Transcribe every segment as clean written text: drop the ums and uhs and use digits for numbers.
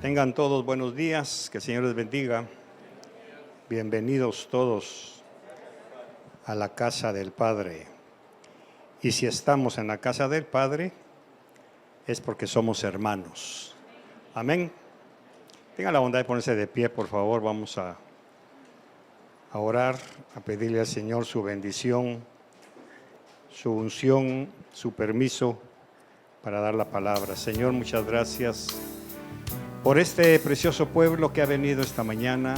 Tengan todos buenos días, que el Señor les bendiga. Bienvenidos todos a la casa del Padre. Y si estamos en la casa del Padre, es porque somos hermanos. Amén. Tengan la bondad de ponerse de pie, por favor. Vamos a orar, a pedirle al Señor su bendición, su unción, su permiso para dar la palabra. Señor, muchas gracias por este precioso pueblo que ha venido esta mañana.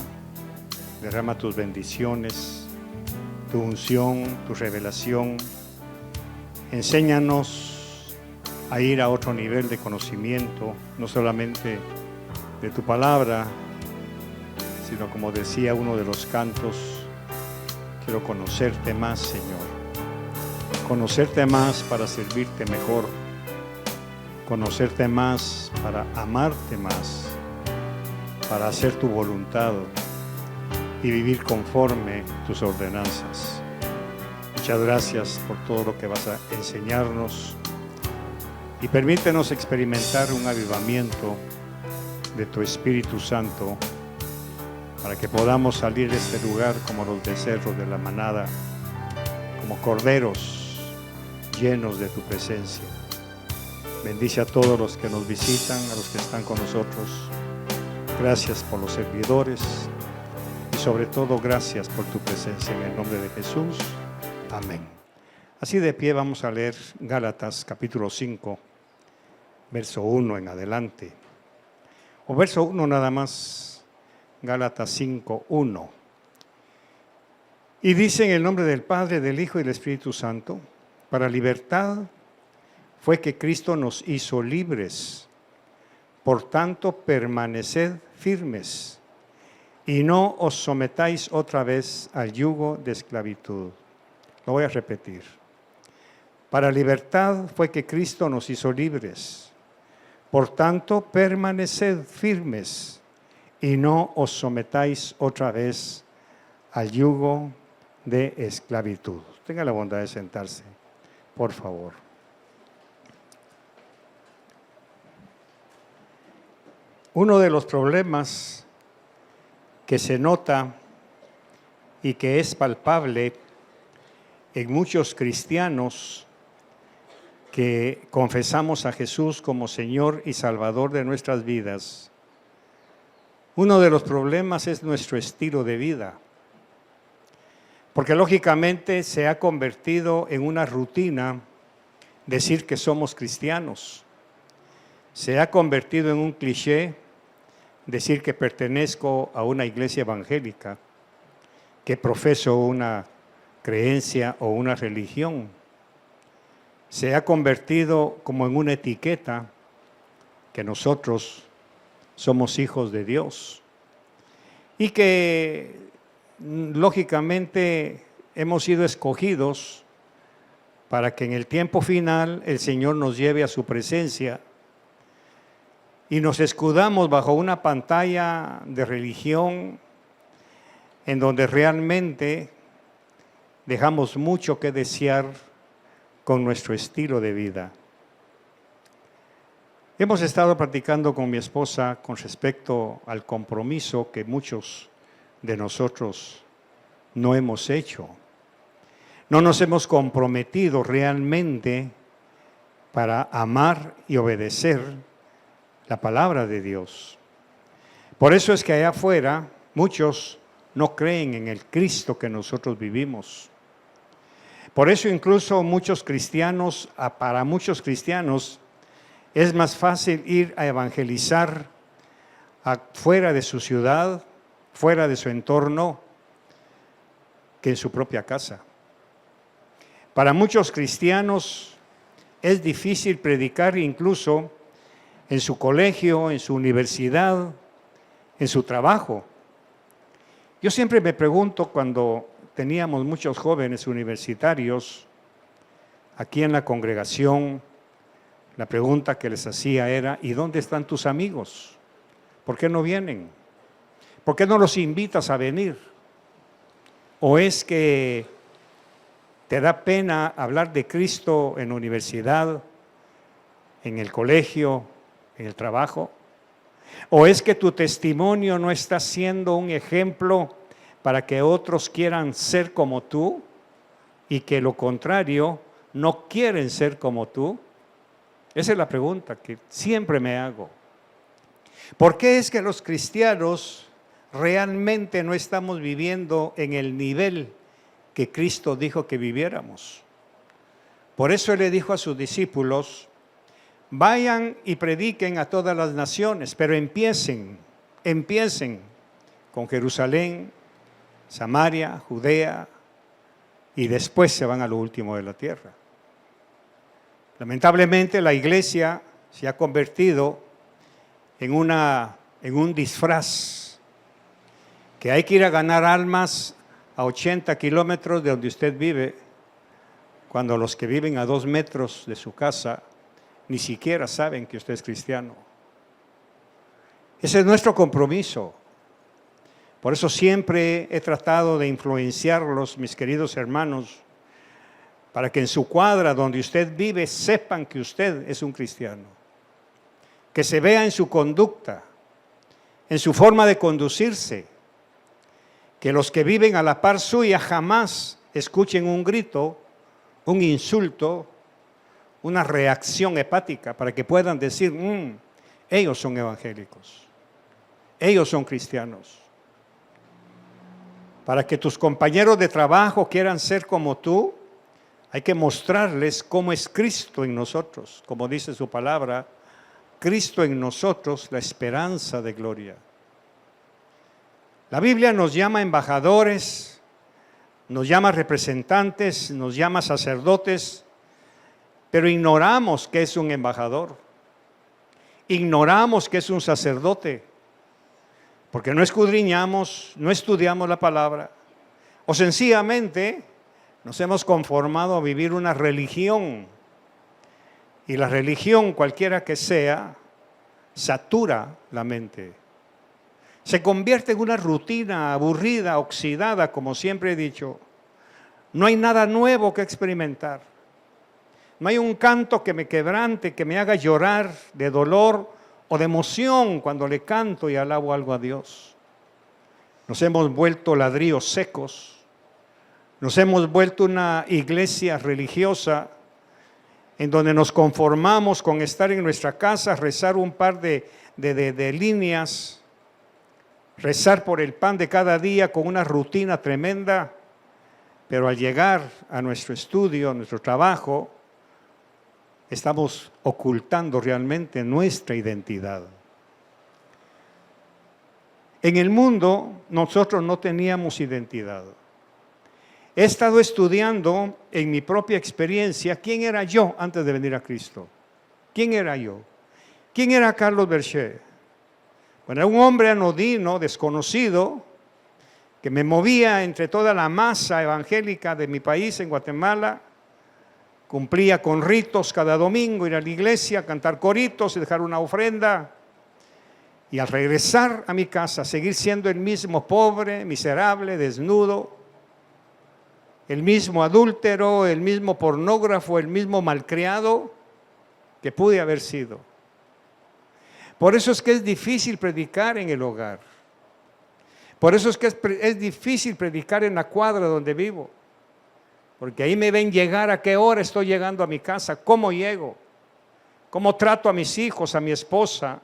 Derrama tus bendiciones, tu unción, tu revelación. Enséñanos a ir a otro nivel de conocimiento, no solamente de tu palabra, sino, como decía uno de los cantos, quiero conocerte más, Señor. Conocerte más para servirte mejor. Conocerte más para amarte más, para hacer tu voluntad y vivir conforme tus ordenanzas. Muchas gracias por todo lo que vas a enseñarnos y permítenos experimentar un avivamiento de tu Espíritu Santo para que podamos salir de este lugar como los becerros de la manada, como corderos llenos de tu presencia. Bendice a todos los que nos visitan, a los que están con nosotros. Gracias por los servidores y sobre todo gracias por tu presencia en el nombre de Jesús. Amén. Así de pie vamos a leer Gálatas capítulo 5, verso 1 en adelante. O verso 1 nada más, Gálatas 5, 1. Y dice en el nombre del Padre, del Hijo y del Espíritu Santo, para libertad fue que Cristo nos hizo libres. Por tanto, permaneced firmes y no os sometáis otra vez al yugo de esclavitud. Lo voy a repetir. Para libertad fue que Cristo nos hizo libres. Por tanto, permaneced firmes y no os sometáis otra vez al yugo de esclavitud. Tenga la bondad de sentarse, por favor. Uno de los problemas que se nota y que es palpable en muchos cristianos que confesamos a Jesús como Señor y Salvador de nuestras vidas, uno de los problemas es nuestro estilo de vida, porque lógicamente se ha convertido en una rutina decir que somos cristianos. Se ha convertido en un cliché decir que pertenezco a una iglesia evangélica, que profeso una creencia o una religión. Se ha convertido como en una etiqueta que nosotros somos hijos de Dios y que lógicamente hemos sido escogidos para que en el tiempo final el Señor nos lleve a su presencia y nos escudamos bajo una pantalla de religión en donde realmente dejamos mucho que desear con nuestro estilo de vida. Hemos estado platicando con mi esposa con respecto al compromiso que muchos de nosotros no hemos hecho. No nos hemos comprometido realmente para amar y obedecer la palabra de Dios. Por eso es que allá afuera muchos no creen en el Cristo que nosotros vivimos. Por eso incluso muchos cristianos, para muchos cristianos, es más fácil ir a evangelizar fuera de su ciudad, fuera de su entorno, que en su propia casa. Para muchos cristianos es difícil predicar incluso en su colegio, en su universidad, en su trabajo. Yo siempre me pregunto, cuando teníamos muchos jóvenes universitarios aquí en la congregación, la pregunta que les hacía era: ¿y dónde están tus amigos? ¿Por qué no vienen? ¿Por qué no los invitas a venir? ¿O es que te da pena hablar de Cristo en la universidad, en el colegio, en el trabajo? ¿O es que tu testimonio no está siendo un ejemplo para que otros quieran ser como tú y que lo contrario no quieren ser como tú? Esa es la pregunta que siempre me hago. ¿Por qué es que los cristianos realmente no estamos viviendo en el nivel que Cristo dijo que viviéramos? Por eso Él le dijo a sus discípulos: vayan y prediquen a todas las naciones, pero empiecen con Jerusalén, Samaria, Judea, y después se van a lo último de la tierra. Lamentablemente la iglesia se ha convertido en un disfraz, que hay que ir a ganar almas a 80 kilómetros de donde usted vive, cuando los que viven a 2 metros de su casa ni siquiera saben que usted es cristiano. Ese es nuestro compromiso. Por eso siempre he tratado de influenciarlos, mis queridos hermanos, para que en su cuadra donde usted vive sepan que usted es un cristiano. Que se vea en su conducta, en su forma de conducirse. Que los que viven a la par suya jamás escuchen un grito, un insulto, una reacción hepática, para que puedan decir: ellos son evangélicos, ellos son cristianos. Para que tus compañeros de trabajo quieran ser como tú, hay que mostrarles cómo es Cristo en nosotros. Como dice su palabra, Cristo en nosotros, la esperanza de gloria. La Biblia nos llama embajadores, nos llama representantes, nos llama sacerdotes, pero ignoramos que es un embajador, ignoramos que es un sacerdote, porque no escudriñamos, no estudiamos la palabra, o sencillamente nos hemos conformado a vivir una religión, y la religión, cualquiera que sea, satura la mente. Se convierte en una rutina aburrida, oxidada, como siempre he dicho. No hay nada nuevo que experimentar. No hay un canto que me quebrante, que me haga llorar de dolor o de emoción cuando le canto y alabo algo a Dios. Nos hemos vuelto ladrillos secos. Nos hemos vuelto una iglesia religiosa en donde nos conformamos con estar en nuestra casa, rezar un par de líneas, rezar por el pan de cada día con una rutina tremenda, pero al llegar a nuestro estudio, a nuestro trabajo, estamos ocultando realmente nuestra identidad. En el mundo nosotros no teníamos identidad. He estado estudiando en mi propia experiencia quién era yo antes de venir a Cristo. ¿Quién era yo? ¿Quién era Carlos Berchet? Bueno, era un hombre anodino, desconocido, que me movía entre toda la masa evangélica de mi país, en Guatemala. Cumplía con ritos cada domingo, ir a la iglesia, cantar coritos y dejar una ofrenda. Y al regresar a mi casa, seguir siendo el mismo pobre, miserable, desnudo, el mismo adúltero, el mismo pornógrafo, el mismo malcriado que pude haber sido. Por eso es que es difícil predicar en el hogar. Por eso es que es difícil predicar en la cuadra donde vivo. Porque ahí me ven llegar, a qué hora estoy llegando a mi casa, cómo llego, cómo trato a mis hijos, a mi esposa,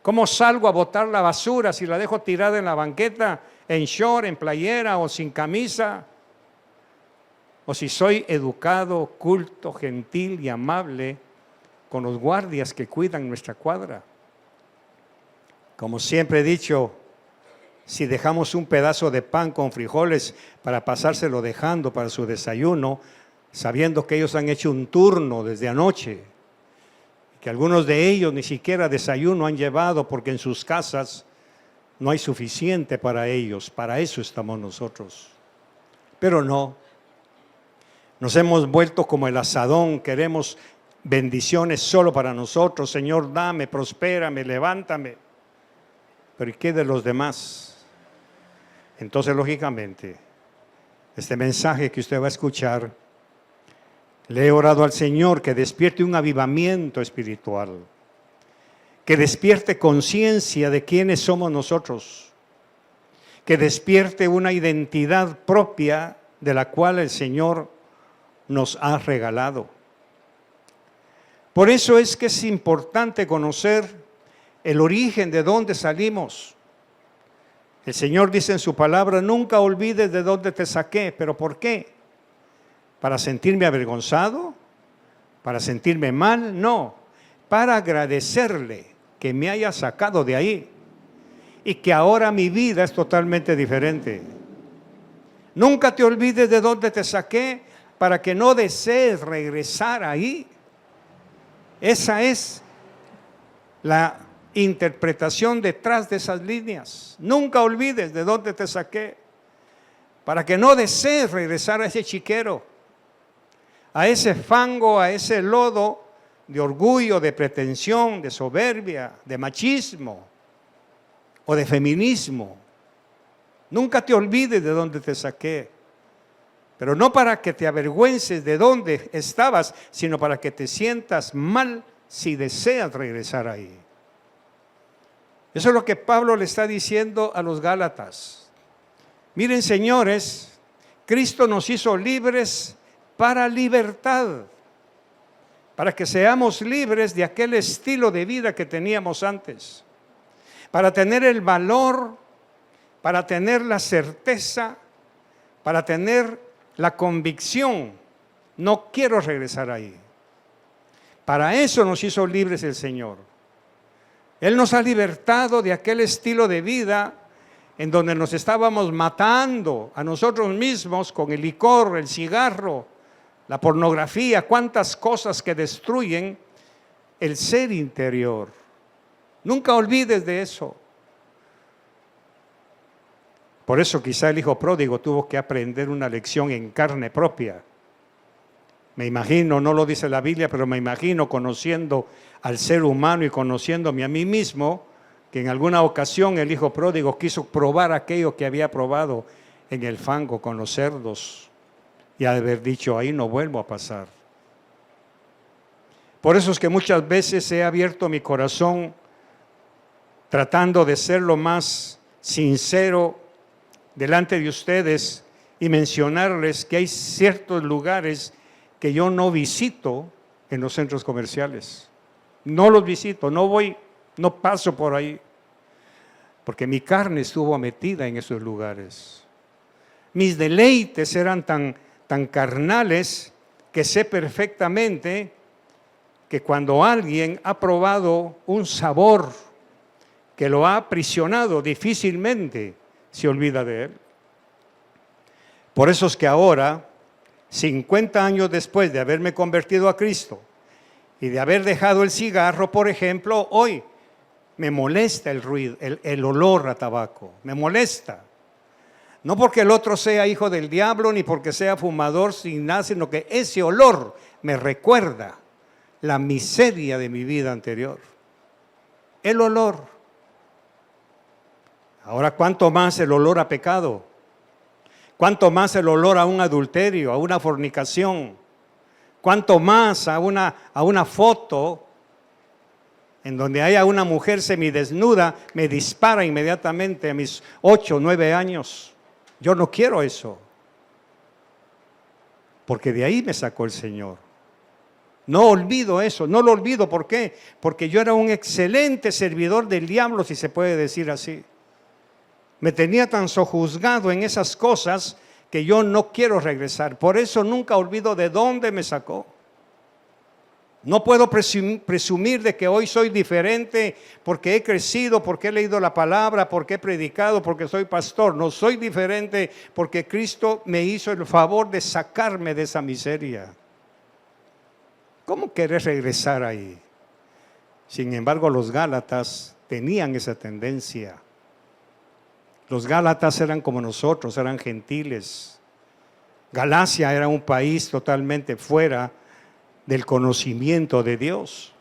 cómo salgo a botar la basura si la dejo tirada en la banqueta, en short, en playera o sin camisa. O si soy educado, culto, gentil y amable con los guardias que cuidan nuestra cuadra. Como siempre he dicho, si dejamos un pedazo de pan con frijoles para pasárselo dejando para su desayuno, sabiendo que ellos han hecho un turno desde anoche, que algunos de ellos ni siquiera desayuno han llevado porque en sus casas no hay suficiente para ellos. Para eso estamos nosotros. Pero no. Nos hemos vuelto como el asadón, queremos bendiciones solo para nosotros. Señor, dame, prospérame, levántame. Pero ¿y qué de los demás? Entonces, lógicamente, este mensaje que usted va a escuchar, le he orado al Señor que despierte un avivamiento espiritual, que despierte conciencia de quiénes somos nosotros, que despierte una identidad propia de la cual el Señor nos ha regalado. Por eso es que es importante conocer el origen de dónde salimos. El Señor dice en su palabra, nunca olvides de dónde te saqué. ¿Pero por qué? ¿Para sentirme avergonzado? ¿Para sentirme mal? No, para agradecerle que me haya sacado de ahí y que ahora mi vida es totalmente diferente. Nunca te olvides de dónde te saqué para que no desees regresar ahí. Esa es la interpretación detrás de esas líneas. Nunca olvides de dónde te saqué para que no desees regresar a ese chiquero, a ese fango, a ese lodo de orgullo, de pretensión, de soberbia, de machismo o de feminismo. Nunca te olvides de dónde te saqué, pero no para que te avergüences de dónde estabas, sino para que te sientas mal si deseas regresar ahí. Eso es lo que Pablo le está diciendo a los Gálatas. Miren, señores, Cristo nos hizo libres para libertad, para que seamos libres de aquel estilo de vida que teníamos antes, para tener el valor, para tener la certeza, para tener la convicción, no quiero regresar ahí. Para eso nos hizo libres el Señor. Él nos ha libertado de aquel estilo de vida en donde nos estábamos matando a nosotros mismos con el licor, el cigarro, la pornografía, cuántas cosas que destruyen el ser interior. Nunca olvides de eso. Por eso quizá el hijo pródigo tuvo que aprender una lección en carne propia. Me imagino, no lo dice la Biblia, pero me imagino conociendo al ser humano y conociéndome a mí mismo, que en alguna ocasión el hijo pródigo quiso probar aquello que había probado en el fango con los cerdos y haber dicho, ahí no vuelvo a pasar. Por eso es que muchas veces he abierto mi corazón tratando de ser lo más sincero delante de ustedes y mencionarles que hay ciertos lugares que yo no visito en los centros comerciales. No los visito, no voy, no paso por ahí, porque mi carne estuvo metida en esos lugares. Mis deleites eran tan carnales que sé perfectamente que cuando alguien ha probado un sabor que lo ha aprisionado, difícilmente se olvida de él. Por eso es que ahora, 50 años después de haberme convertido a Cristo y de haber dejado el cigarro, por ejemplo, hoy me molesta el ruido, el olor a tabaco, me molesta. No porque el otro sea hijo del diablo, ni porque sea fumador, sin nada, sino que ese olor me recuerda la miseria de mi vida anterior. El olor. Ahora, ¿cuánto más el olor a pecado? ¿Cuánto más el olor a un adulterio, a una fornicación? ¿Cuánto más a una foto en donde haya una mujer semidesnuda me dispara inmediatamente a mis 8 o 9 años? Yo no quiero eso, porque de ahí me sacó el Señor. No olvido eso, no lo olvido. ¿Por qué? Porque yo era un excelente servidor del diablo, si se puede decir así. Me tenía tan sojuzgado en esas cosas que yo no quiero regresar. Por eso nunca olvido de dónde me sacó. No puedo presumir de que hoy soy diferente porque he crecido, porque he leído la palabra, porque he predicado, porque soy pastor. No soy diferente porque Cristo me hizo el favor de sacarme de esa miseria. ¿Cómo querés regresar ahí? Sin embargo, los Gálatas tenían esa tendencia. Los Gálatas eran como nosotros, eran gentiles. Galacia era un país totalmente fuera del conocimiento de Dios.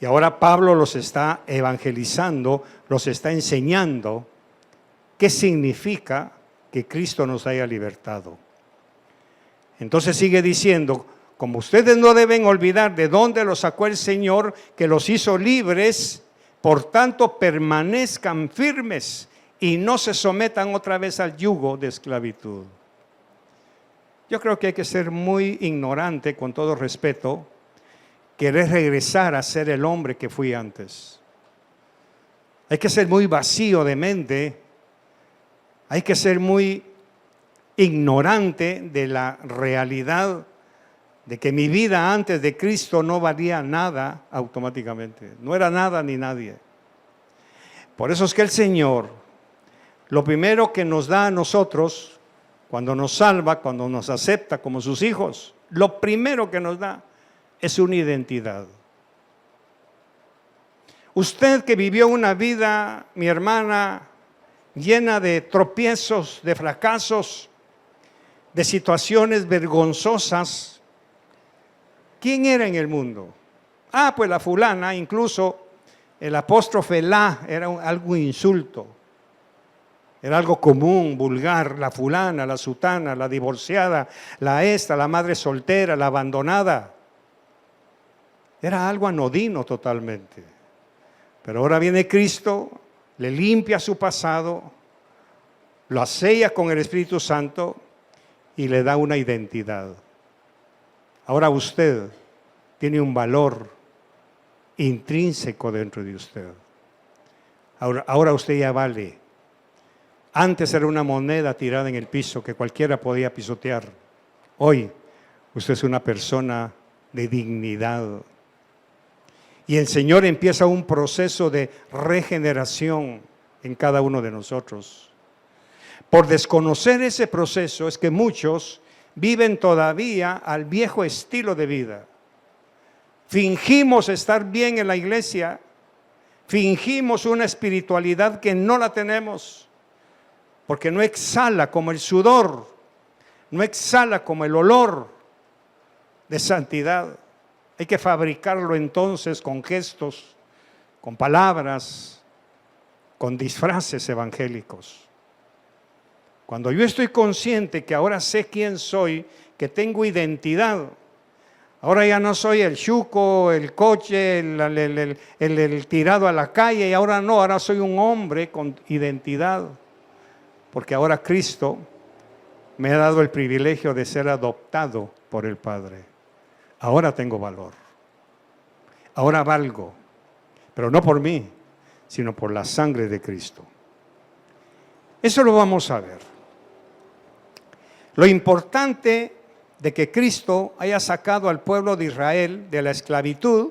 Y ahora Pablo los está evangelizando, los está enseñando qué significa que Cristo nos haya libertado. Entonces sigue diciendo, como ustedes no deben olvidar de dónde los sacó el Señor, que los hizo libres Por tanto, permanezcan firmes y no se sometan otra vez al yugo de esclavitud. Yo creo que hay que ser muy ignorante, con todo respeto, querer regresar a ser el hombre que fui antes. Hay que ser muy vacío de mente, hay que ser muy ignorante de la realidad de que mi vida antes de Cristo no valía nada automáticamente, no era nada ni nadie. Por eso es que el Señor, lo primero que nos da a nosotros, cuando nos salva, cuando nos acepta como sus hijos, lo primero que nos da es una identidad. Usted que vivió una vida, mi hermana, llena de tropiezos, de fracasos, de situaciones vergonzosas, ¿quién era en el mundo? Pues la fulana, incluso el apóstrofe la era algo insulto. Era algo común, vulgar, la fulana, la sutana, la divorciada, la esta, la madre soltera, la abandonada. Era algo anodino totalmente. Pero ahora viene Cristo, le limpia su pasado, lo sella con el Espíritu Santo y le da una identidad. Ahora usted tiene un valor intrínseco dentro de usted. Ahora usted ya vale. Antes era una moneda tirada en el piso que cualquiera podía pisotear. Hoy usted es una persona de dignidad. Y el Señor empieza un proceso de regeneración en cada uno de nosotros. Por desconocer ese proceso es que muchos viven todavía al viejo estilo de vida. Fingimos estar bien en la iglesia, fingimos una espiritualidad que no la tenemos. Porque no exhala como el sudor, no exhala como el olor de santidad. Hay que fabricarlo entonces con gestos, con palabras, con disfraces evangélicos. Cuando yo estoy consciente que ahora sé quién soy, que tengo identidad, ahora ya no soy el chuco, el coche, el tirado a la calle, y ahora soy un hombre con identidad. Porque ahora Cristo me ha dado el privilegio de ser adoptado por el Padre. Ahora tengo valor. Ahora valgo. Pero no por mí, sino por la sangre de Cristo. Eso lo vamos a ver. Lo importante de que Cristo haya sacado al pueblo de Israel de la esclavitud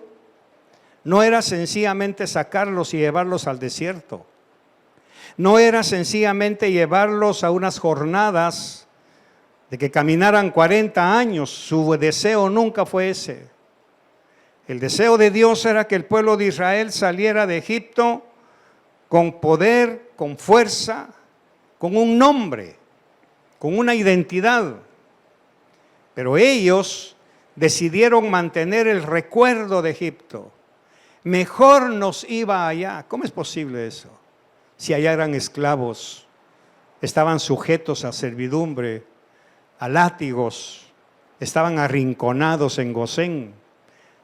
no era sencillamente sacarlos y llevarlos al desierto. No era sencillamente llevarlos a unas jornadas de que caminaran 40 años. Su deseo nunca fue ese. El deseo de Dios era que el pueblo de Israel saliera de Egipto con poder, con fuerza, con un nombre, con una identidad. Pero ellos decidieron mantener el recuerdo de Egipto. Mejor nos iba allá. ¿Cómo es posible eso? Si allá eran esclavos, estaban sujetos a servidumbre, a látigos, estaban arrinconados en Gosén,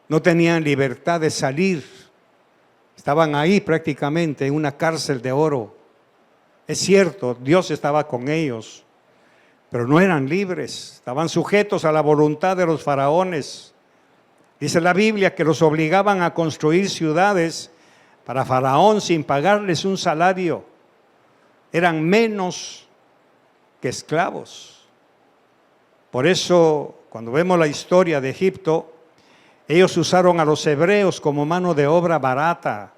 no tenían libertad de salir, estaban ahí prácticamente en una cárcel de oro. Es cierto, Dios estaba con ellos, pero no eran libres, estaban sujetos a la voluntad de los faraones. Dice la Biblia que los obligaban a construir ciudades para Faraón sin pagarles un salario. Eran menos que esclavos. Por eso, cuando vemos la historia de Egipto, ellos usaron a los hebreos como mano de obra barata.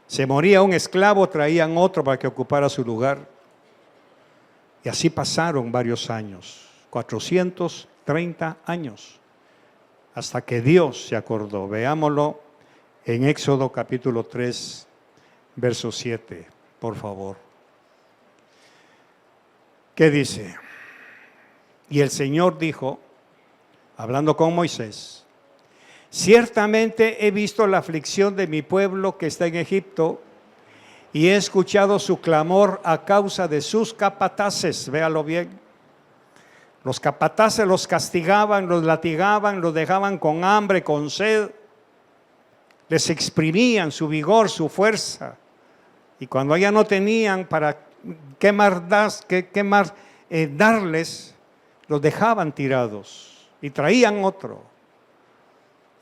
Se moría un esclavo, traían otro para que ocupara su lugar. Y así pasaron varios años, 430 años, hasta que Dios se acordó. Veámoslo en Éxodo capítulo 3, verso 7, por favor. ¿Qué dice? Y el Señor dijo, hablando con Moisés: ciertamente he visto la aflicción de mi pueblo que está en Egipto y he escuchado su clamor a causa de sus capataces. Véalo bien. Los capataces los castigaban, los latigaban, los dejaban con hambre, con sed. les exprimían su vigor, su fuerza. Y cuando ya no tenían para qué más darles, los dejaban tirados y traían otro.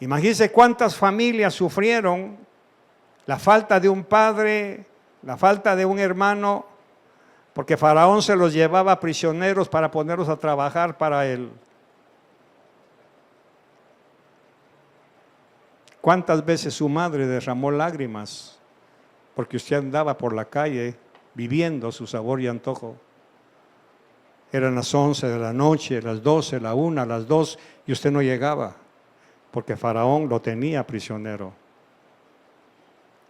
Imagínense cuántas familias sufrieron la falta de un padre, la falta de un hermano, porque Faraón se los llevaba prisioneros para ponerlos a trabajar para él. ¿Cuántas veces su madre derramó lágrimas porque usted andaba por la calle viviendo su sabor y antojo? Eran las 11 de la noche, las 12, la 1, las 2 y usted no llegaba porque Faraón lo tenía prisionero.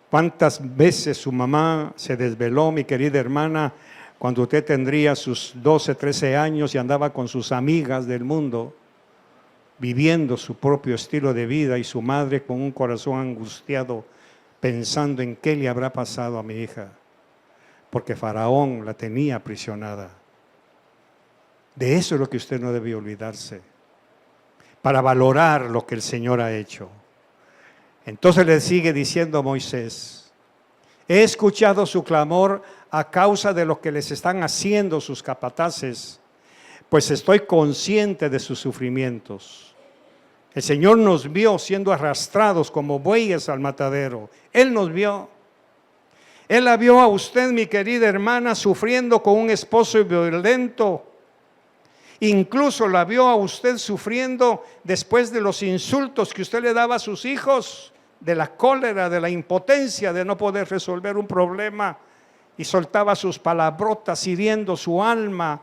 ¿Cuántas veces su mamá se desveló, mi querida hermana, cuando usted tendría sus 12, 13 años y andaba con sus amigas del mundo, viviendo su propio estilo de vida, y su madre con un corazón angustiado, pensando en qué le habrá pasado a mi hija? Porque Faraón la tenía aprisionada. De eso es lo que usted no debe olvidarse, para valorar lo que el Señor ha hecho. Entonces le sigue diciendo Moisés: he escuchado su clamor a causa de lo que les están haciendo sus capataces, pues estoy consciente de sus sufrimientos. El Señor nos vio siendo arrastrados como bueyes al matadero. Él nos vio. Él la vio a usted, mi querida hermana, sufriendo con un esposo violento. Incluso la vio a usted sufriendo después de los insultos que usted le daba a sus hijos, de la cólera, de la impotencia de no poder resolver un problema, y soltaba sus palabrotas hiriendo su alma,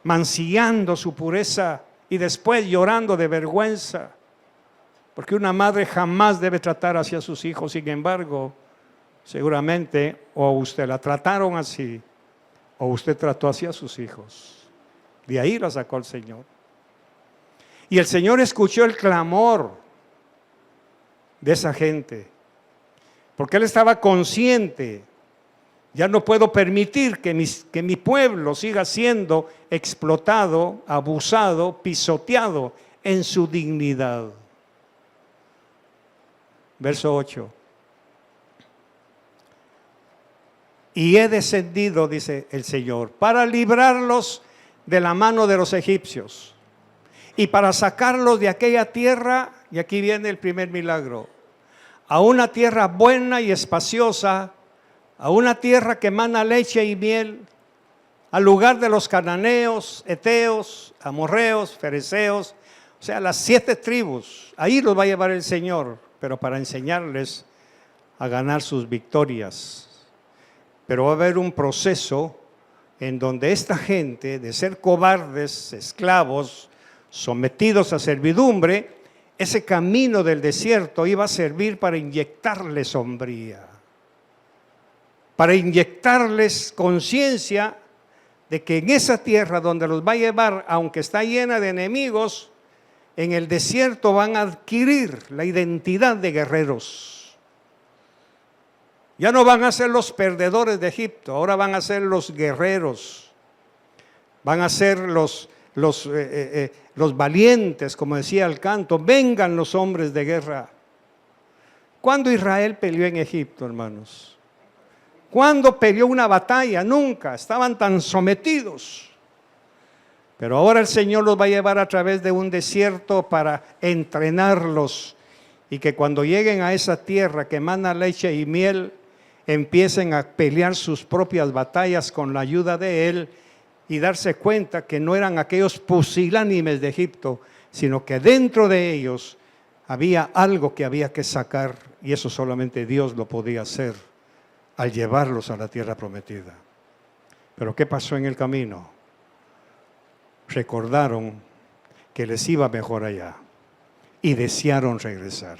mancillando su pureza, y después llorando de vergüenza, porque una madre jamás debe tratar así a sus hijos. Sin embargo, seguramente o usted la trataron así, o usted trató así a sus hijos. De ahí la sacó el Señor. Y el Señor escuchó el clamor de esa gente, porque Él estaba consciente: ya no puedo permitir que mi pueblo siga siendo explotado, abusado, pisoteado en su dignidad. Verso 8. Y he descendido, dice el Señor, para librarlos de la mano de los egipcios y para sacarlos de aquella tierra, y aquí viene el primer milagro, a una tierra buena y espaciosa, a una tierra que emana leche y miel, al lugar de los cananeos, heteos, amorreos, fereceos, o sea, las 7 tribus. Ahí los va a llevar el Señor, pero para enseñarles a ganar sus victorias. Pero va a haber un proceso en donde esta gente, de ser cobardes, esclavos, sometidos a servidumbre, ese camino del desierto iba a servir para inyectarles hombría, para inyectarles conciencia de que en esa tierra donde los va a llevar, aunque está llena de enemigos, en el desierto van a adquirir la identidad de guerreros. Ya no van a ser los perdedores de Egipto, ahora van a ser los guerreros, van a ser los valientes, como decía el canto: vengan los hombres de guerra. ¿Cuándo Israel peleó en Egipto, hermanos? ¿Cuándo peleó una batalla? Nunca. Estaban tan sometidos. Pero ahora el Señor los va a llevar a través de un desierto para entrenarlos, y que cuando lleguen a esa tierra que emana leche y miel, empiecen a pelear sus propias batallas con la ayuda de Él, y darse cuenta que no eran aquellos pusilánimes de Egipto, sino que dentro de ellos había algo que había que sacar, y eso solamente Dios lo podía hacer al llevarlos a la tierra prometida. Pero ¿qué pasó en el camino? Recordaron que les iba mejor allá y desearon regresar,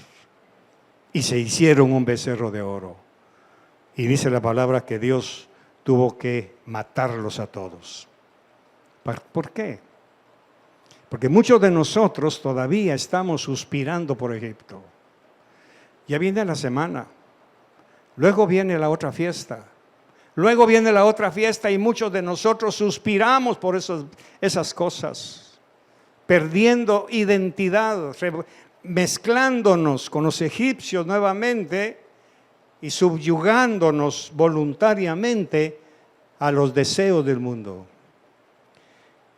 y se hicieron un becerro de oro, y dice la palabra que Dios tuvo que matarlos a todos. ¿Por qué? Porque muchos de nosotros todavía estamos suspirando por Egipto. Ya viene la semana, luego viene la otra fiesta, luego viene la otra fiesta, y muchos de nosotros suspiramos por esas cosas, perdiendo identidad, mezclándonos con los egipcios nuevamente y subyugándonos voluntariamente a los deseos del mundo.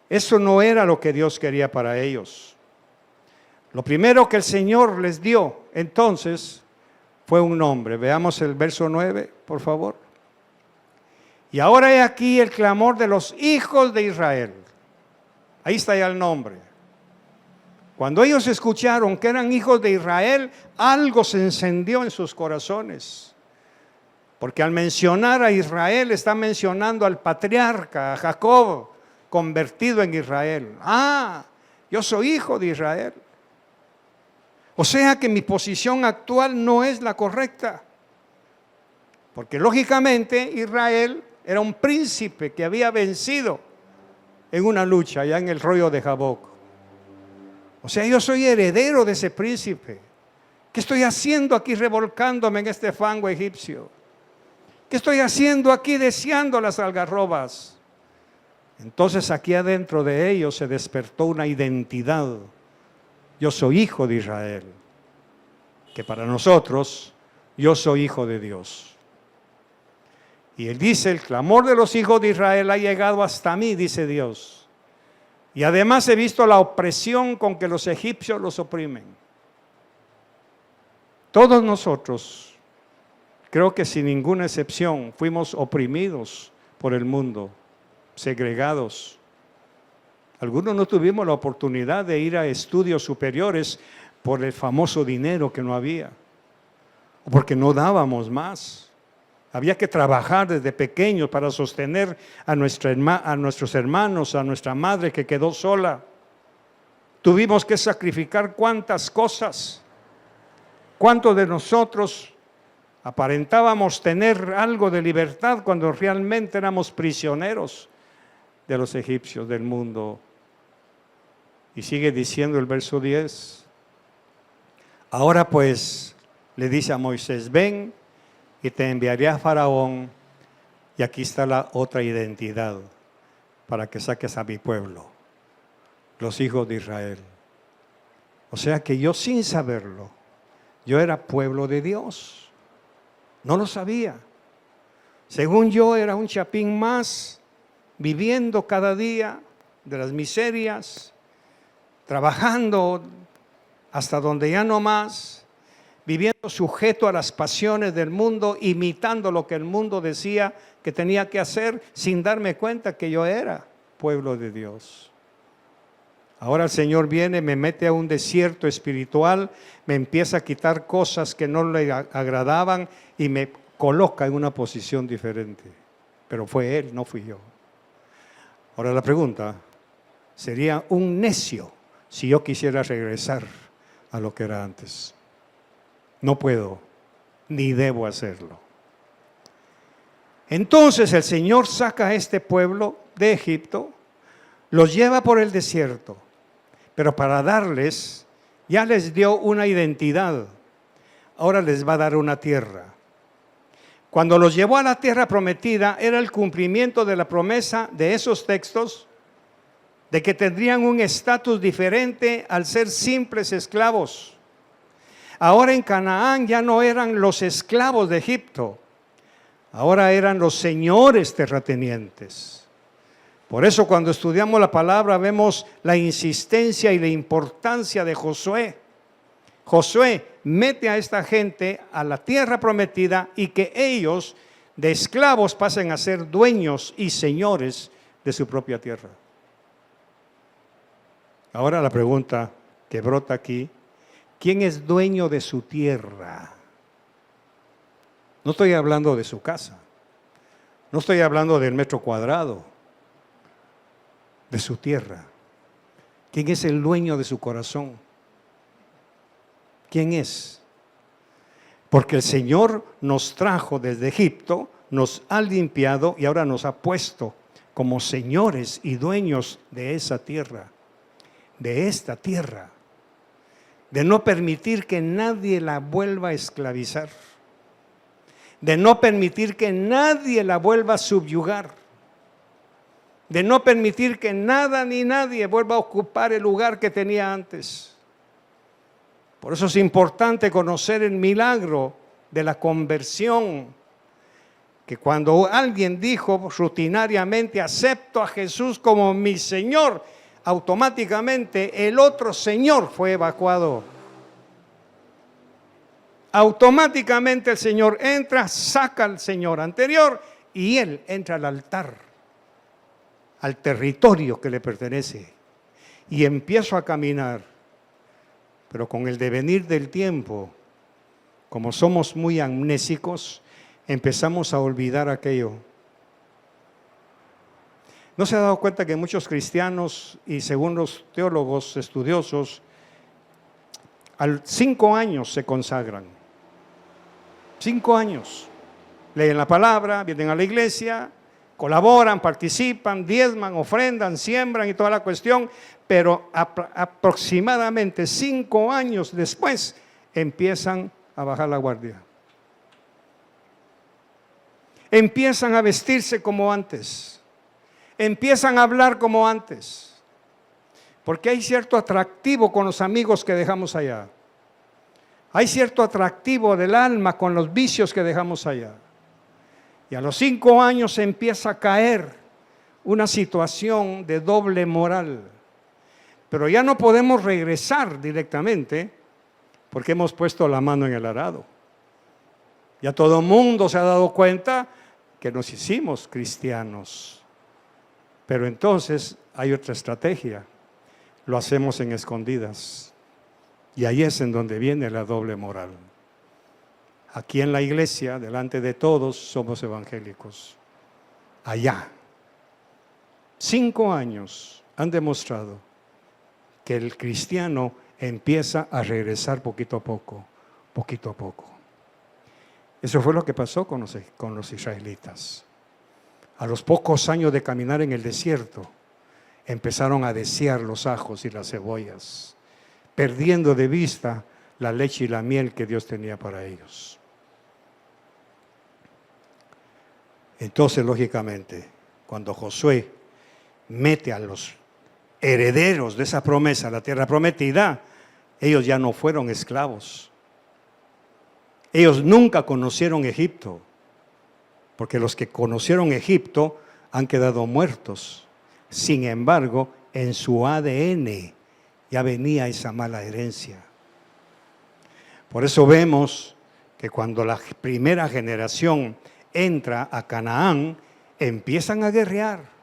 Eso no era lo que Dios quería para ellos. Lo primero que el Señor les dio entonces fue un nombre. Veamos el verso 9, por favor. Y ahora he aquí el clamor de los hijos de Israel. Ahí está ya el nombre. Cuando ellos escucharon que eran hijos de Israel, algo se encendió en sus corazones. Porque al mencionar a Israel, está mencionando al patriarca, a Jacob, convertido en Israel. Ah, yo soy hijo de Israel. O sea que mi posición actual no es la correcta. Porque lógicamente Israel era un príncipe que había vencido en una lucha allá en el rollo de Jaboc. O sea, yo soy heredero de ese príncipe. ¿Qué estoy haciendo aquí revolcándome en este fango egipcio? ¿Qué estoy haciendo aquí deseando las algarrobas? Entonces aquí adentro de ellos se despertó una identidad. Yo soy hijo de Israel. Que para nosotros, yo soy hijo de Dios. Y él dice, el clamor de los hijos de Israel ha llegado hasta mí, dice Dios. Y además he visto la opresión con que los egipcios los oprimen. Todos nosotros, creo que sin ninguna excepción, fuimos oprimidos por el mundo, segregados. Algunos no tuvimos la oportunidad de ir a estudios superiores por el famoso dinero que no había, o porque no dábamos más. Había que trabajar desde pequeños para sostener a nuestros hermanos, a nuestra madre que quedó sola. Tuvimos que sacrificar cuántas cosas. ¿Cuántos de nosotros aparentábamos tener algo de libertad cuando realmente éramos prisioneros de los egipcios, del mundo? Y sigue diciendo el verso 10. Ahora pues, le dice a Moisés, ven y te enviaré a Faraón, y aquí está la otra identidad, para que saques a mi pueblo, los hijos de Israel. O sea que yo sin saberlo, yo era pueblo de Dios, no lo sabía. Según yo era un chapín más, viviendo cada día de las miserias, trabajando hasta donde ya no más, viviendo sujeto a las pasiones del mundo, imitando lo que el mundo decía que tenía que hacer, sin darme cuenta que yo era pueblo de Dios. Ahora el Señor viene, me mete a un desierto espiritual, me empieza a quitar cosas que no le agradaban y me coloca en una posición diferente. Pero fue Él, no fui yo. Ahora la pregunta, sería un necio si yo quisiera regresar a lo que era antes. No puedo, ni debo hacerlo. Entonces el Señor saca a este pueblo de Egipto, los lleva por el desierto, pero para darles, ya les dio una identidad, ahora les va a dar una tierra. Cuando los llevó a la tierra prometida, era el cumplimiento de la promesa de esos textos, de que tendrían un estatus diferente al ser simples esclavos. Ahora en Canaán ya no eran los esclavos de Egipto, ahora eran los señores terratenientes. Por eso cuando estudiamos la palabra vemos la insistencia y la importancia de Josué. Josué mete a esta gente a la tierra prometida y que ellos de esclavos pasen a ser dueños y señores de su propia tierra. Ahora la pregunta que brota aquí, ¿quién es dueño de su tierra? No estoy hablando de su casa, no estoy hablando del metro cuadrado, de su tierra. ¿Quién es el dueño de su corazón? ¿Quién es? Porque el Señor nos trajo desde Egipto, nos ha limpiado y ahora nos ha puesto como señores y dueños de esa tierra, de esta tierra, de no permitir que nadie la vuelva a esclavizar, de no permitir que nadie la vuelva a subyugar, de no permitir que nada ni nadie vuelva a ocupar el lugar que tenía antes. Por eso es importante conocer el milagro de la conversión, que cuando alguien dijo rutinariamente, acepto a Jesús como mi Señor, automáticamente el otro Señor fue evacuado. Automáticamente el Señor entra, saca al Señor anterior y Él entra al altar, al territorio que le pertenece. Y empiezo a caminar, pero con el devenir del tiempo, como somos muy amnésicos, empezamos a olvidar aquello. ¿No se ha dado cuenta que muchos cristianos, y según los teólogos estudiosos, a 5 años se consagran? 5 años. Leen la palabra, vienen a la iglesia, colaboran, participan, diezman, ofrendan, siembran y toda la cuestión, pero aproximadamente 5 años después empiezan a bajar la guardia. Empiezan a vestirse como antes. Empiezan a hablar como antes. Porque hay cierto atractivo con los amigos que dejamos allá. Hay cierto atractivo del alma con los vicios que dejamos allá. Y a los 5 años empieza a caer una situación de doble moral. Pero ya no podemos regresar directamente porque hemos puesto la mano en el arado. Ya todo el mundo se ha dado cuenta que nos hicimos cristianos. Pero entonces hay otra estrategia. Lo hacemos en escondidas. Y ahí es en donde viene la doble moral. Aquí en la iglesia, delante de todos, somos evangélicos. Allá, 5 años han demostrado que el cristiano empieza a regresar poquito a poco, poquito a poco. Eso fue lo que pasó con los israelitas. A los pocos años de caminar en el desierto, empezaron a desear los ajos y las cebollas, perdiendo de vista la leche y la miel que Dios tenía para ellos. Entonces, lógicamente, cuando Josué mete a los herederos de esa promesa, la tierra prometida, ellos ya no fueron esclavos. Ellos nunca conocieron Egipto, porque los que conocieron Egipto han quedado muertos. Sin embargo, en su ADN ya venía esa mala herencia. Por eso vemos que cuando la primera generación entra a Canaán, empiezan a guerrear.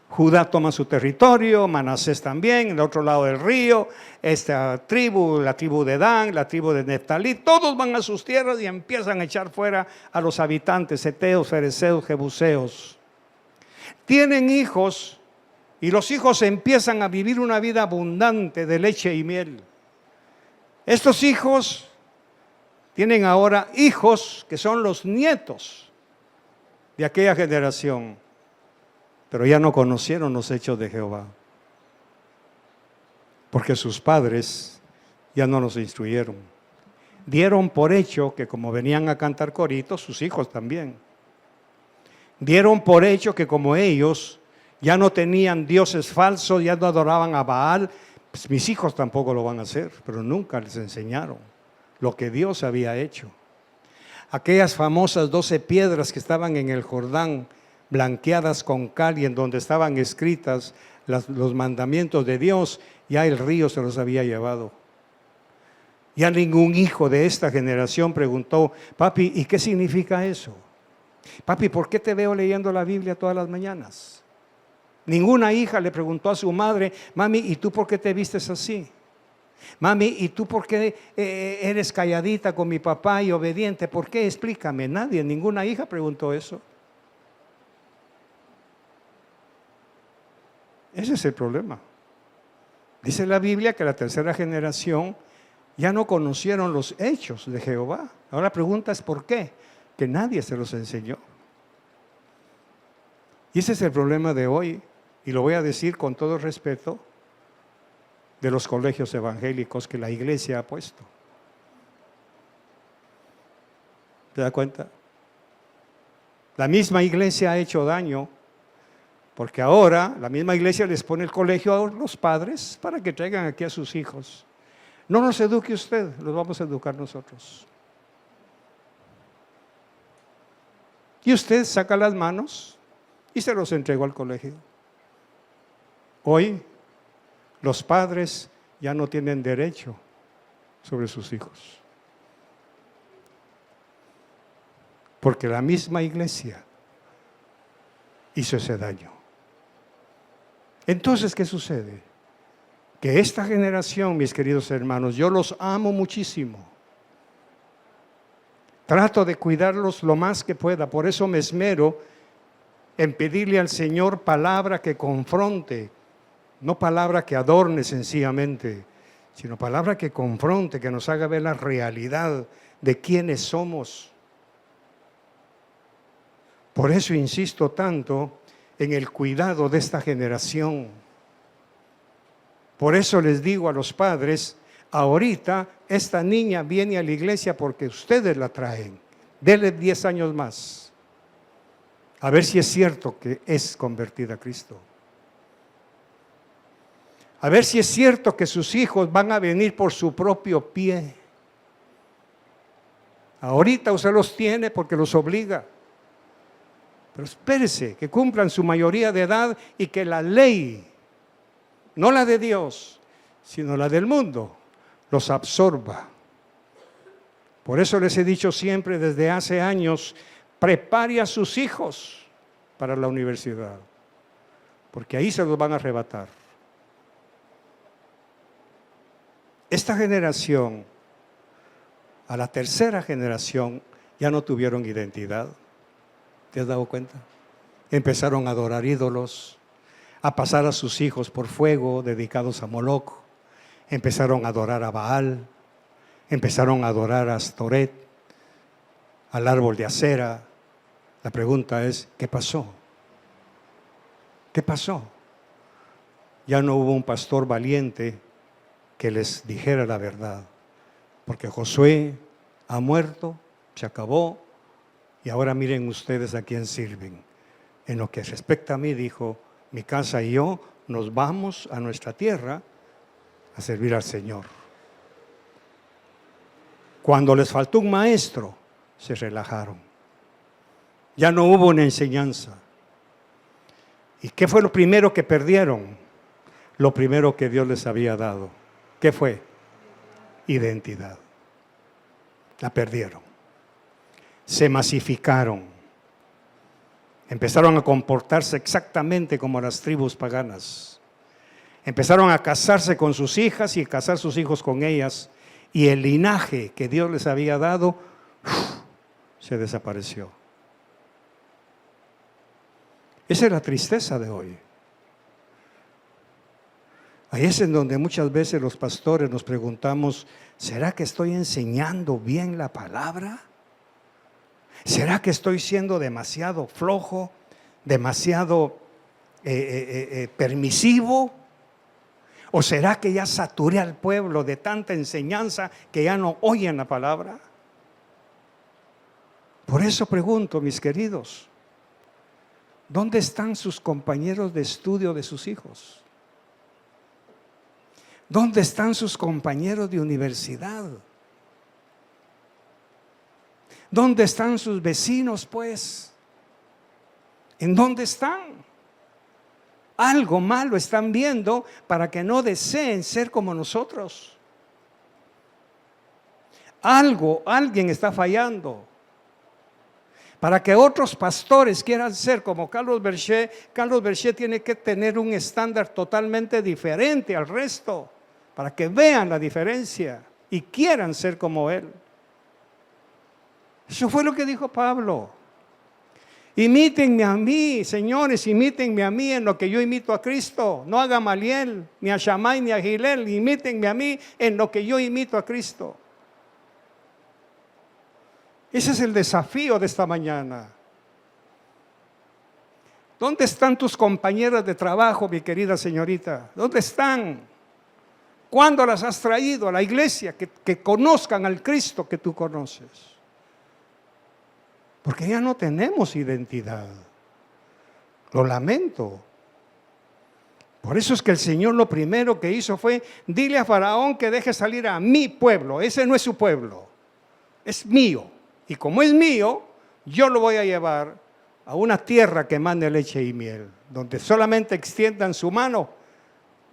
Judá toma su territorio, Manasés también, en el otro lado del río, esta tribu, la tribu de Dan, la tribu de Neftalí, todos van a sus tierras y empiezan a echar fuera a los habitantes, heteos, fereceos, jebuseos. Tienen hijos y los hijos empiezan a vivir una vida abundante de leche y miel. Estos hijos tienen ahora hijos que son los nietos de aquella generación, pero ya no conocieron los hechos de Jehová, porque sus padres ya no los instruyeron. Dieron por hecho que como venían a cantar coritos, sus hijos también. Dieron por hecho que como ellos ya no tenían dioses falsos, ya no adoraban a Baal, pues mis hijos tampoco lo van a hacer, pero nunca les enseñaron lo que Dios había hecho. Aquellas famosas 12 piedras que estaban en el Jordán, blanqueadas con cal y en donde estaban escritas los mandamientos de Dios, ya el río se los había llevado. Ya ningún hijo de esta generación preguntó, papi, ¿y qué significa eso? Papi, ¿por qué te veo leyendo la Biblia todas las mañanas? Ninguna hija le preguntó a su madre, mami, ¿y tú por qué te vistes así? Mami, ¿y tú por qué eres calladita con mi papá y obediente? ¿Por qué? Explícame. Nadie, ninguna hija preguntó eso. Ese es el problema. Dice la Biblia que la tercera generación ya no conocieron los hechos de Jehová. Ahora la pregunta es ¿por qué? Que nadie se los enseñó. Y ese es el problema de hoy, y lo voy a decir con todo respeto, de los colegios evangélicos que la iglesia ha puesto. ¿Te das cuenta? La misma iglesia ha hecho daño, porque ahora la misma iglesia les pone el colegio a los padres para que traigan aquí a sus hijos. No nos eduque usted, los vamos a educar nosotros. Y usted saca las manos y se los entregó al colegio. Hoy los padres ya no tienen derecho sobre sus hijos, porque la misma iglesia hizo ese daño. Entonces, ¿qué sucede? Que esta generación, mis queridos hermanos, yo los amo muchísimo. Trato de cuidarlos lo más que pueda, por eso me esmero en pedirle al Señor palabra que confronte, no palabra que adorne sencillamente, sino palabra que confronte, que nos haga ver la realidad de quiénes somos. Por eso insisto tanto en el cuidado de esta generación. Por eso les digo a los padres, ahorita esta niña viene a la iglesia porque ustedes la traen. Denle 10 años más. A ver si es cierto que es convertida a Cristo. A ver si es cierto que sus hijos van a venir por su propio pie. Ahorita usted los tiene porque los obliga. Pero espérese, que cumplan su mayoría de edad y que la ley, no la de Dios, sino la del mundo, los absorba. Por eso les he dicho siempre desde hace años, prepare a sus hijos para la universidad, porque ahí se los van a arrebatar. Esta generación, a la tercera generación, ya no tuvieron identidad. ¿Te has dado cuenta? Empezaron a adorar ídolos, a pasar a sus hijos por fuego dedicados a Moloch, empezaron a adorar a Baal, empezaron a adorar a Astoret, al árbol de acera. La pregunta es, ¿qué pasó? ¿Qué pasó? Ya no hubo un pastor valiente que les dijera la verdad, porque Josué ha muerto, se acabó, y ahora miren ustedes a quién sirven. En lo que respecta a mí, dijo, mi casa y yo nos vamos a nuestra tierra a servir al Señor. Cuando les faltó un maestro, se relajaron. Ya no hubo una enseñanza. ¿Y qué fue lo primero que perdieron? Lo primero que Dios les había dado. ¿Qué fue? Identidad. La perdieron. Se masificaron. Empezaron a comportarse exactamente como las tribus paganas. Empezaron a casarse con sus hijas y casar sus hijos con ellas. Y el linaje que Dios les había dado se desapareció. Esa es la tristeza de hoy. Ahí es en donde muchas veces los pastores nos preguntamos, ¿será que estoy enseñando bien la palabra? ¿Será que estoy siendo demasiado flojo, demasiado permisivo? ¿O será que ya saturé al pueblo de tanta enseñanza que ya no oyen la palabra? Por eso pregunto, mis queridos, ¿dónde están sus compañeros de estudio de sus hijos? ¿Dónde están sus compañeros de universidad? ¿Dónde están sus vecinos, pues? ¿En dónde están? Algo malo están viendo para que no deseen ser como nosotros. Alguien está fallando. Para que otros pastores quieran ser como Carlos Berchet tiene que tener un estándar totalmente diferente al resto, para que vean la diferencia y quieran ser como él. Eso fue lo que dijo Pablo. Imítenme a mí, señores, imítenme a mí en lo que yo imito a Cristo. No a Gamaliel, ni a Shammai, ni a Gilel. Imítenme a mí en lo que yo imito a Cristo. Ese es el desafío de esta mañana. ¿Dónde están tus compañeras de trabajo, mi querida señorita? ¿Dónde están? ¿Cuándo las has traído a la iglesia? Que conozcan al Cristo que tú conoces. Porque ya no tenemos identidad. Lo lamento. Por eso es que el Señor lo primero que hizo fue, dile a Faraón que deje salir a mi pueblo. Ese no es su pueblo, es mío. Y como es mío, yo lo voy a llevar a una tierra que mande leche y miel, donde solamente extiendan su mano,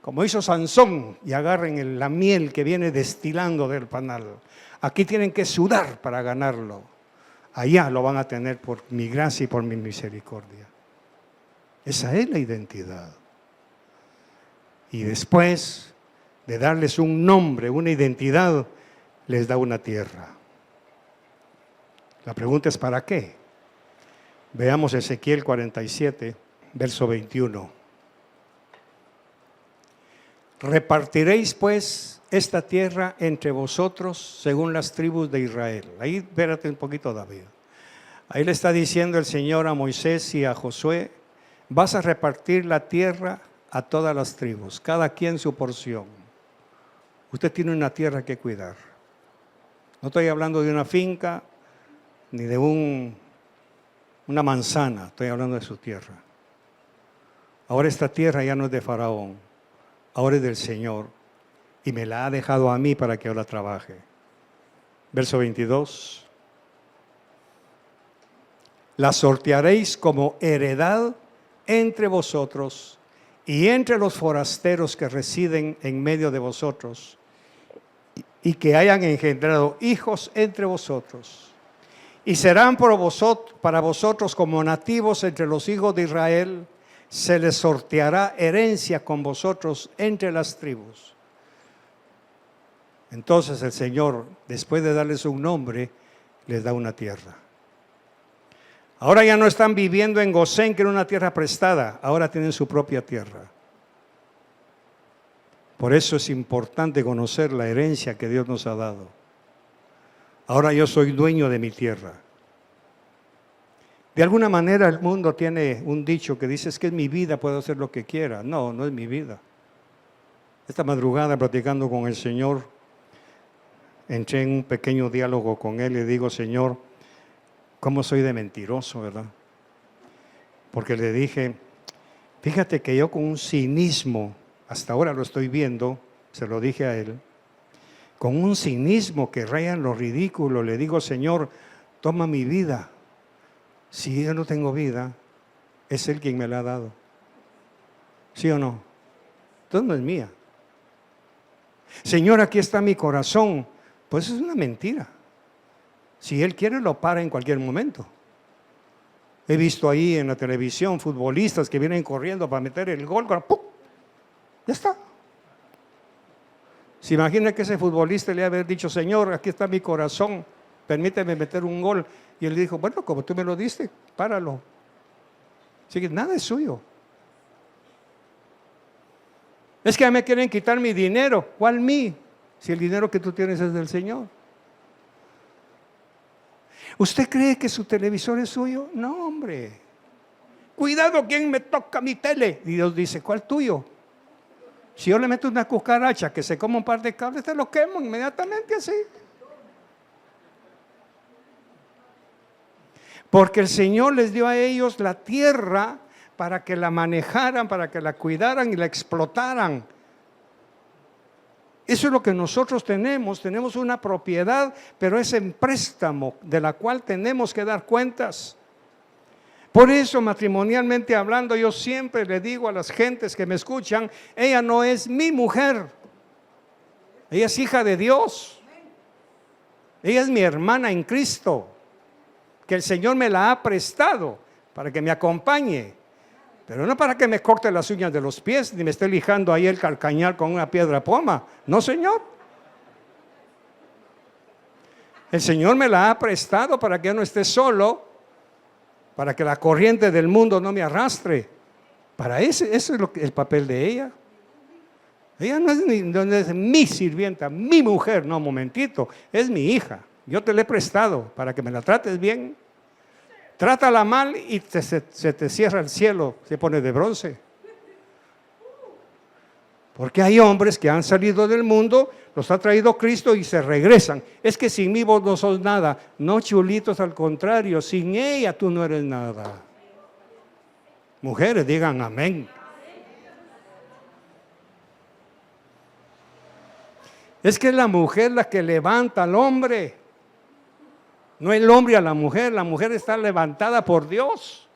como hizo Sansón, y agarren la miel que viene destilando del panal. Aquí tienen que sudar para ganarlo. Allá lo van a tener por mi gracia y por mi misericordia. Esa es la identidad. Y después de darles un nombre, una identidad, les da una tierra. La pregunta es ¿para qué? Veamos Ezequiel 47, verso 21. Repartiréis pues esta tierra entre vosotros según las tribus de Israel. Ahí espérate un poquito, David. Ahí le está diciendo el Señor a Moisés y a Josué, vas a repartir la tierra a todas las tribus, cada quien su porción. Usted tiene una tierra que cuidar. No estoy hablando de una finca ni de una manzana, estoy hablando de su tierra. Ahora esta tierra ya no es de Faraón, ahora es del Señor y me la ha dejado a mí para que yo la trabaje. Verso 22. La sortearéis como heredad entre vosotros y entre los forasteros que residen en medio de vosotros y que hayan engendrado hijos entre vosotros. Y serán para vosotros como nativos entre los hijos de Israel, se les sorteará herencia con vosotros entre las tribus. Entonces el Señor, después de darles un nombre, les da una tierra. Ahora ya no están viviendo en Gosén, que era una tierra prestada, ahora tienen su propia tierra. Por eso es importante conocer la herencia que Dios nos ha dado. Ahora yo soy dueño de mi tierra. De alguna manera el mundo tiene un dicho que dice, es que es mi vida, puedo hacer lo que quiera. No, no es mi vida. Esta madrugada platicando con el Señor, entré en un pequeño diálogo con Él y le digo, Señor, ¿cómo soy de mentiroso, verdad? Porque le dije, fíjate que yo con un cinismo, hasta ahora lo estoy viendo, se lo dije a Él, con un cinismo que raya en lo ridículo, le digo, Señor, toma mi vida. Si yo no tengo vida, es Él quien me la ha dado. ¿Sí o no? Entonces no es mía. Señor, aquí está mi corazón. Pues es una mentira. Si Él quiere, lo para en cualquier momento. He visto ahí en la televisión futbolistas que vienen corriendo para meter el gol. ¡Pum! Ya está. Se imagina que ese futbolista le haber dicho, Señor, aquí está mi corazón, permíteme meter un gol. Y él dijo, bueno, como tú me lo diste, páralo. Así que nada es suyo. Es que me quieren quitar mi dinero. ¿Cuál mí? Si el dinero que tú tienes es del Señor. ¿Usted cree que su televisor es suyo? No, hombre. Cuidado, ¿quién me toca mi tele? Y Dios dice, ¿cuál tuyo? Si yo le meto una cucaracha que se come un par de cables, te lo quemo inmediatamente así. Porque el Señor les dio a ellos la tierra para que la manejaran, para que la cuidaran y la explotaran. Eso es lo que nosotros tenemos una propiedad, pero es en préstamo, de la cual tenemos que dar cuentas. Por eso, matrimonialmente hablando, yo siempre le digo a las gentes que me escuchan, ella no es mi mujer, ella es hija de Dios, ella es mi hermana en Cristo, que el Señor me la ha prestado para que me acompañe, pero no para que me corte las uñas de los pies, ni me esté lijando ahí el calcañar con una piedra poma, no, Señor. El Señor me la ha prestado para que yo no esté solo, para que la corriente del mundo no me arrastre. Para eso es el papel de ella. Ella no es mi sirvienta, mi mujer, no, momentito, es mi hija. Yo te la he prestado para que me la trates bien. Trátala mal y se te cierra el cielo, se pone de bronce. Porque hay hombres que han salido del mundo, los ha traído Cristo y se regresan. Es que sin mí vos no sos nada. No, chulitos, al contrario, sin ella tú no eres nada. Mujeres, digan amén. Es que es la mujer la que levanta al hombre. No el hombre a la mujer está levantada por Dios.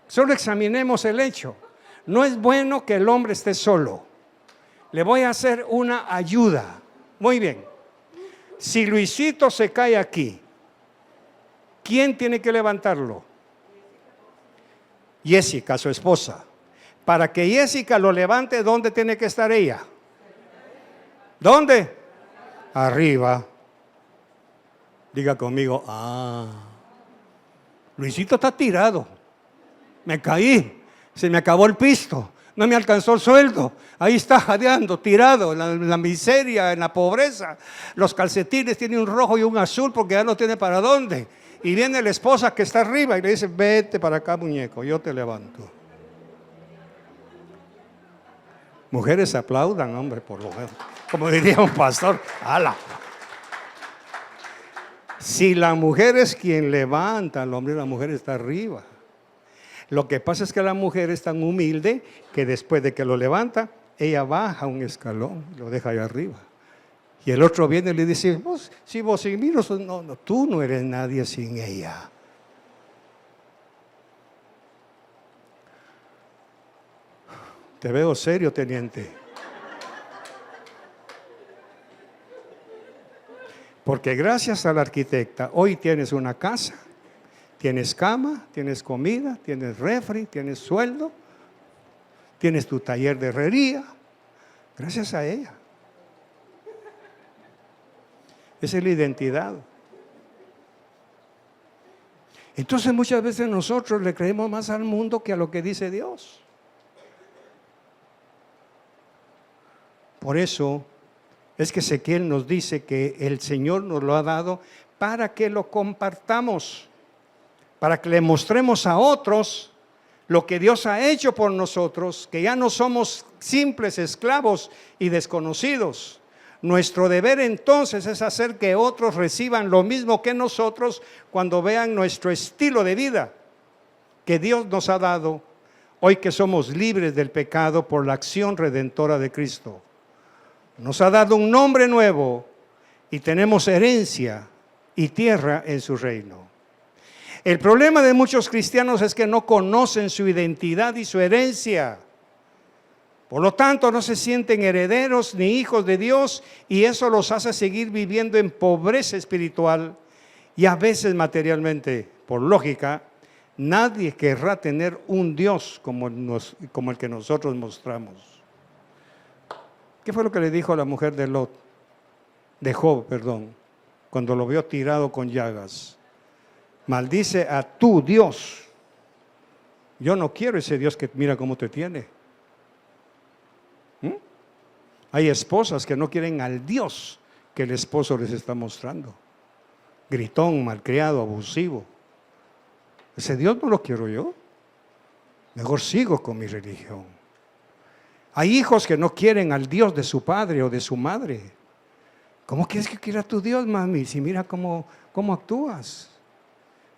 Solo examinemos el hecho. No es bueno que el hombre esté solo. Le voy a hacer una ayuda. Muy bien. Si Luisito se cae aquí, ¿quién tiene que levantarlo? Jessica, su esposa. Para que Jessica lo levante, ¿dónde tiene que estar ella? ¿Dónde? Arriba. Diga conmigo, Luisito está tirado. Me caí, se me acabó el pisto, no me alcanzó el sueldo. Ahí está jadeando, tirado, en la miseria, en la pobreza. Los calcetines tienen un rojo y un azul porque ya no tiene para dónde. Y viene la esposa que está arriba y le dice, vete para acá, muñeco, yo te levanto. Mujeres aplaudan, hombre, por lo menos. Como diría un pastor, ¡ala! Si la mujer es quien levanta al hombre, la mujer está arriba. Lo que pasa es que la mujer es tan humilde que después de que lo levanta, ella baja un escalón, lo deja ahí arriba. Y el otro viene y le dice, si vos sin mí, no, tú no eres nadie sin ella. Te veo serio, teniente. Porque gracias a la arquitecta, hoy tienes una casa, tienes cama, tienes comida, tienes refri, tienes sueldo, tienes tu taller de herrería. Gracias a ella. Esa es la identidad. Entonces muchas veces nosotros le creemos más al mundo que a lo que dice Dios. Por eso es que Ezequiel nos dice que el Señor nos lo ha dado para que lo compartamos, para que le mostremos a otros lo que Dios ha hecho por nosotros, que ya no somos simples esclavos y desconocidos. Nuestro deber entonces es hacer que otros reciban lo mismo que nosotros cuando vean nuestro estilo de vida que Dios nos ha dado, hoy que somos libres del pecado por la acción redentora de Cristo. Nos ha dado un nombre nuevo y tenemos herencia y tierra en su reino. El problema de muchos cristianos es que no conocen su identidad y su herencia. Por lo tanto, no se sienten herederos ni hijos de Dios y eso los hace seguir viviendo en pobreza espiritual y a veces materialmente. Por lógica, nadie querrá tener un Dios como el que nosotros mostramos. ¿Qué fue lo que le dijo a la mujer de Job, cuando lo vio tirado con llagas? Maldice a tu Dios. Yo no quiero ese Dios que mira cómo te tiene. Hay esposas que no quieren al Dios que el esposo les está mostrando. Gritón, malcriado, abusivo. Ese Dios no lo quiero yo. Mejor sigo con mi religión. Hay hijos que no quieren al Dios de su padre o de su madre. ¿Cómo quieres que quiera tu Dios, mami? Si mira cómo actúas.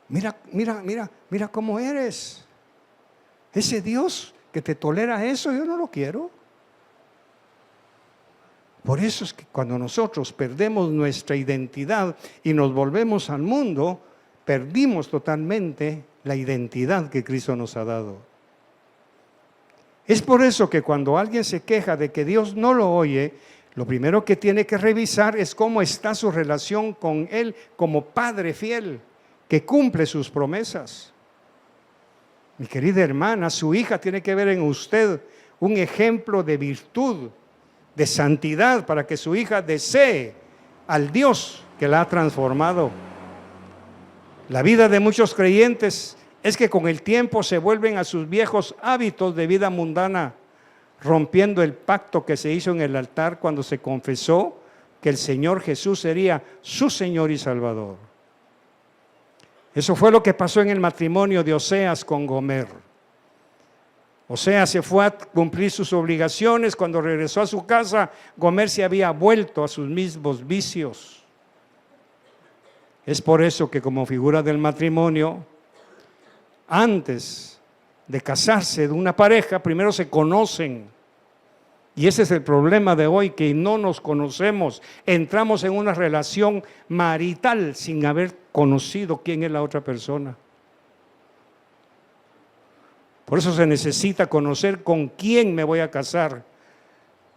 Mira cómo eres. Ese Dios que te tolera eso, yo no lo quiero. Por eso es que cuando nosotros perdemos nuestra identidad y nos volvemos al mundo, perdimos totalmente la identidad que Cristo nos ha dado. Es por eso que cuando alguien se queja de que Dios no lo oye, lo primero que tiene que revisar es cómo está su relación con Él como Padre fiel, que cumple sus promesas. Mi querida hermana, su hija tiene que ver en usted un ejemplo de virtud, de santidad, para que su hija desee al Dios que la ha transformado. La vida de muchos creyentes es que con el tiempo se vuelven a sus viejos hábitos de vida mundana, rompiendo el pacto que se hizo en el altar cuando se confesó que el Señor Jesús sería su Señor y Salvador. Eso fue lo que pasó en el matrimonio de Oseas con Gomer. Oseas se fue a cumplir sus obligaciones. Cuando regresó a su casa, Gomer se había vuelto a sus mismos vicios. Es por eso que como figura del matrimonio, antes de casarse de una pareja, primero se conocen. Y ese es el problema de hoy, que no nos conocemos. Entramos en una relación marital sin haber conocido quién es la otra persona. Por eso se necesita conocer con quién me voy a casar.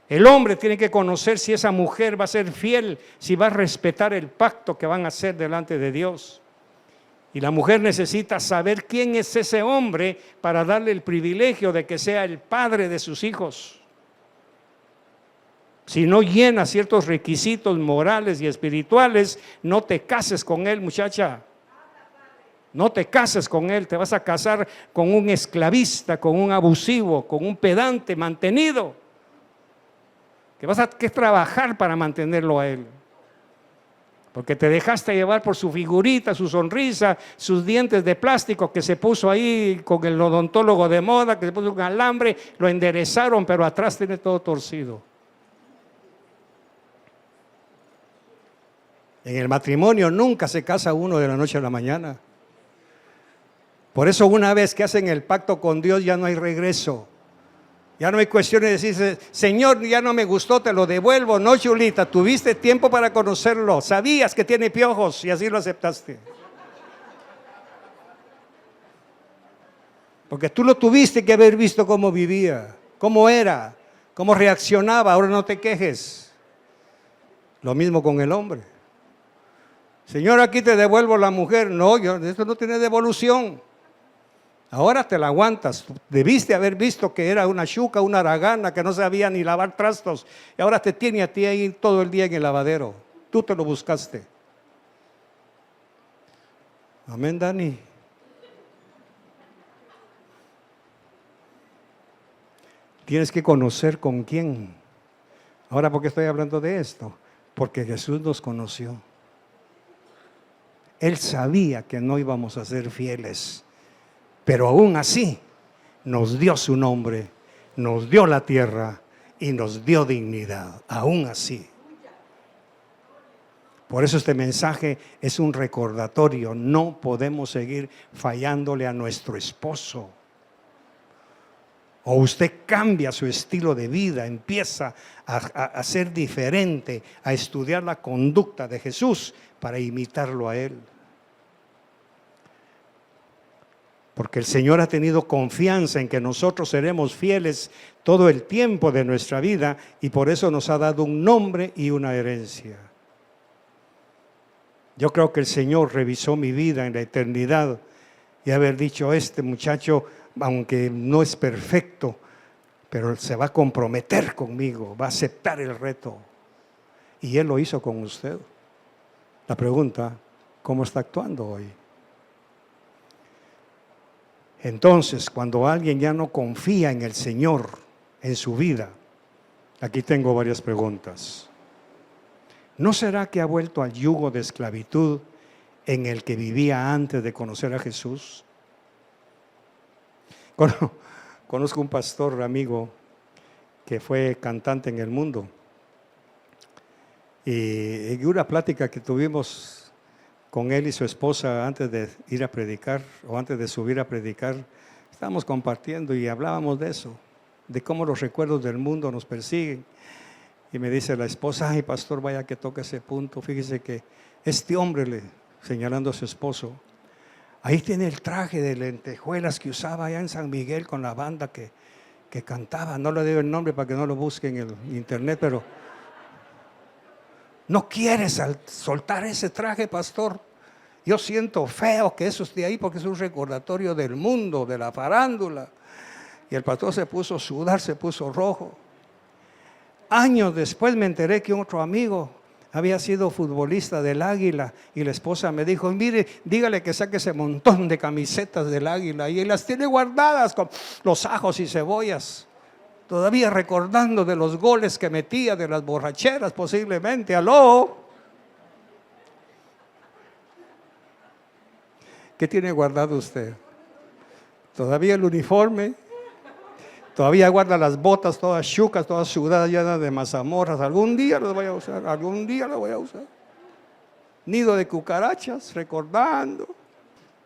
El hombre tiene que conocer si esa mujer va a ser fiel, si va a respetar el pacto que van a hacer delante de Dios. Y la mujer necesita saber quién es ese hombre para darle el privilegio de que sea el padre de sus hijos. Si no llena ciertos requisitos morales y espirituales, no te cases con él, muchacha. No te cases con él, te vas a casar con un esclavista, con un abusivo, con un pedante mantenido, que vas a que trabajar para mantenerlo a él. Porque te dejaste llevar por su figurita, su sonrisa, sus dientes de plástico que se puso ahí con el odontólogo de moda, que se puso un alambre, lo enderezaron, pero atrás tiene todo torcido. En el matrimonio nunca se casa uno de la noche a la mañana. Por eso una vez que hacen el pacto con Dios ya no hay regreso. Ya no hay cuestión de decirse, Señor, ya no me gustó, te lo devuelvo. No, chulita, tuviste tiempo para conocerlo. Sabías que tiene piojos y así lo aceptaste. Porque tú lo tuviste que haber visto cómo vivía, cómo era, cómo reaccionaba. Ahora no te quejes. Lo mismo con el hombre. Señor, aquí te devuelvo la mujer. No, esto no tiene devolución. Ahora te la aguantas. Debiste haber visto que era una chuca, una aragana, que no sabía ni lavar trastos. Y ahora te tiene a ti ahí todo el día en el lavadero. Tú te lo buscaste. Amén, Dani. Tienes que conocer con quién. Ahora, ¿por qué estoy hablando de esto? Porque Jesús nos conoció. Él sabía que no íbamos a ser fieles. Pero aún así, nos dio su nombre, nos dio la tierra y nos dio dignidad, aún así. Por eso este mensaje es un recordatorio, no podemos seguir fallándole a nuestro esposo. O usted cambia su estilo de vida, empieza a ser diferente, a estudiar la conducta de Jesús para imitarlo a Él. Porque el Señor ha tenido confianza en que nosotros seremos fieles todo el tiempo de nuestra vida y por eso nos ha dado un nombre y una herencia. Yo creo que el Señor revisó mi vida en la eternidad y haber dicho, este muchacho, aunque no es perfecto, pero se va a comprometer conmigo, va a aceptar el reto. Y Él lo hizo con usted. La pregunta, ¿cómo está actuando hoy? Entonces, cuando alguien ya no confía en el Señor, en su vida, aquí tengo varias preguntas. ¿No será que ha vuelto al yugo de esclavitud en el que vivía antes de conocer a Jesús? Conozco un pastor amigo que fue cantante en el mundo y en una plática que tuvimos con él y su esposa antes de ir a predicar o antes de subir a predicar, estábamos compartiendo y hablábamos de eso, de cómo los recuerdos del mundo nos persiguen. Y me dice la esposa, ay pastor, vaya que toca ese punto, fíjese que este hombre, señalando a su esposo, ahí tiene el traje de lentejuelas que usaba allá en San Miguel con la banda que cantaba, no le digo el nombre para que no lo busque en el internet, pero no quiere soltar ese traje, pastor. Yo siento feo que eso esté ahí porque es un recordatorio del mundo, de la farándula. Y el pastor se puso a sudar, se puso rojo. Años después me enteré que otro amigo había sido futbolista del Águila y la esposa me dijo, mire, dígale que saque ese montón de camisetas del Águila y las tiene guardadas con los ajos y cebollas. Todavía recordando de los goles que metía, de las borracheras posiblemente. ¿Aló? ¿Qué tiene guardado usted? ¿Todavía el uniforme? ¿Todavía guarda las botas todas chucas, todas sudadas, llenas de mazamorras? Algún día las voy a usar, algún día las voy a usar. Nido de cucarachas, recordando.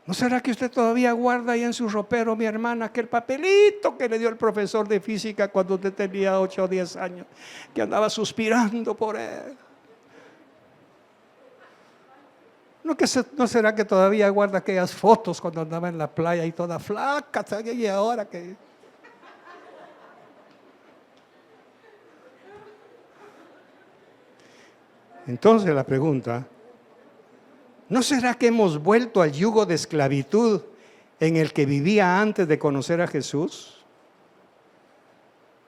¿No será que usted todavía guarda ahí en su ropero, mi hermana, aquel papelito que le dio el profesor de física cuando usted tenía 8 o 10 años, que andaba suspirando por él? ¿No será que todavía guarda aquellas fotos cuando andaba en la playa y toda flaca? Y ahora que... Entonces la pregunta, ¿no será que hemos vuelto al yugo de esclavitud en el que vivía antes de conocer a Jesús?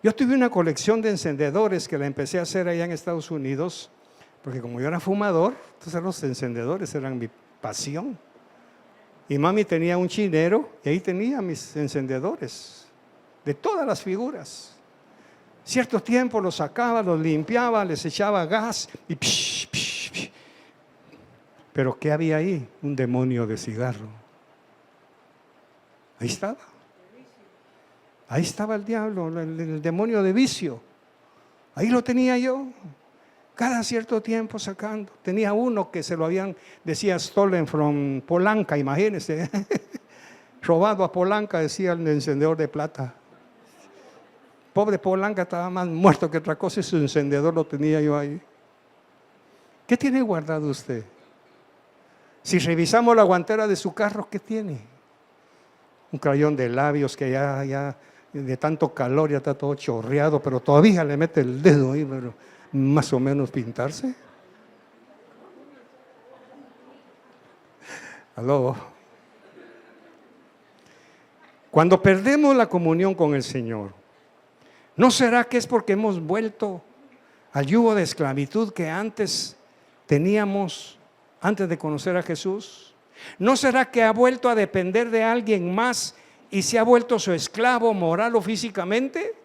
Yo tuve una colección de encendedores que la empecé a hacer allá en Estados Unidos, porque como yo era fumador, entonces los encendedores eran mi pasión. Y mami tenía un chinero y ahí tenía mis encendedores de todas las figuras. Cierto tiempo los sacaba, los limpiaba, les echaba gas y psh, psh, psh. Pero ¿qué había ahí? Un demonio de cigarro. Ahí estaba. Ahí estaba el diablo, el demonio de vicio. Ahí lo tenía yo. Cada cierto tiempo sacando. Tenía uno que se lo habían, decía, stolen from Polanca, imagínense. Robado a Polanca, decía el encendedor de plata. Pobre Polanca estaba más muerto que otra cosa y su encendedor lo tenía yo ahí. ¿Qué tiene guardado usted? Si revisamos la guantera de su carro, ¿qué tiene? Un crayón de labios que ya de tanto calor ya está todo chorreado, pero todavía le mete el dedo ahí, pero más o menos pintarse. ¿Aló? Cuando perdemos la comunión con el Señor, ¿no será que es porque hemos vuelto al yugo de esclavitud que antes teníamos, antes de conocer a Jesús? ¿No será que ha vuelto a depender de alguien más y se ha vuelto su esclavo moral o físicamente?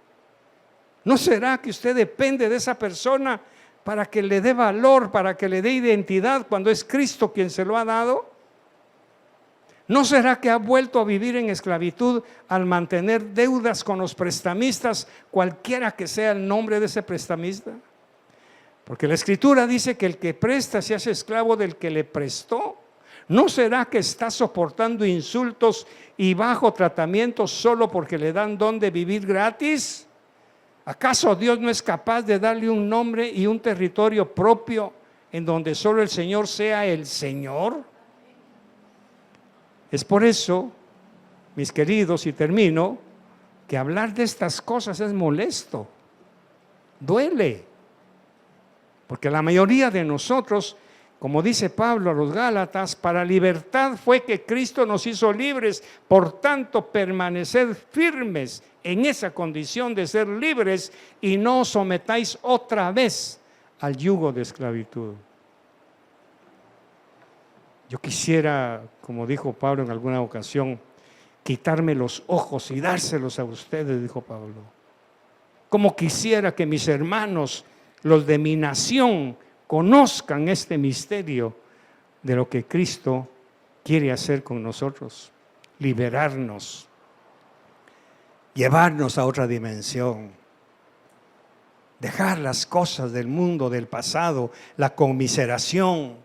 ¿No será que usted depende de esa persona para que le dé valor, para que le dé identidad cuando es Cristo quien se lo ha dado? ¿No será que ha vuelto a vivir en esclavitud al mantener deudas con los prestamistas, cualquiera que sea el nombre de ese prestamista? Porque la Escritura dice que el que presta se hace esclavo del que le prestó. ¿No será que está soportando insultos y bajo tratamiento solo porque le dan don de vivir gratis? ¿Acaso Dios no es capaz de darle un nombre y un territorio propio en donde solo el Señor sea el Señor? Es por eso, mis queridos, y termino, que hablar de estas cosas es molesto, duele, porque la mayoría de nosotros, como dice Pablo a los Gálatas, para libertad fue que Cristo nos hizo libres, por tanto permaneced firmes en esa condición de ser libres y no os sometáis otra vez al yugo de esclavitud. Yo quisiera, como dijo Pablo en alguna ocasión, quitarme los ojos y dárselos a ustedes, dijo Pablo. Como quisiera que mis hermanos, los de mi nación, conozcan este misterio de lo que Cristo quiere hacer con nosotros, liberarnos, llevarnos a otra dimensión, dejar las cosas del mundo, del pasado, la conmiseración.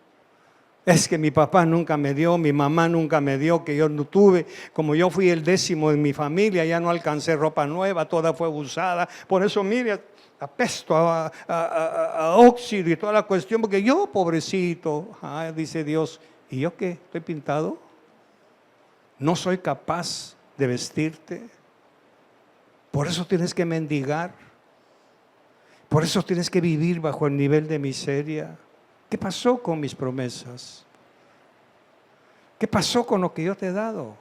Es que mi papá nunca me dio, mi mamá nunca me dio, que yo no tuve. Como yo fui el 10º en mi familia, ya no alcancé ropa nueva, toda fue usada. Por eso, mire, apesto a óxido y toda la cuestión, porque yo, pobrecito, dice Dios, ¿y yo qué? ¿Estoy pintado? ¿No soy capaz de vestirte? Por eso tienes que mendigar. Por eso tienes que vivir bajo el nivel de miseria. ¿Qué pasó con mis promesas? ¿Qué pasó con lo que yo te he dado?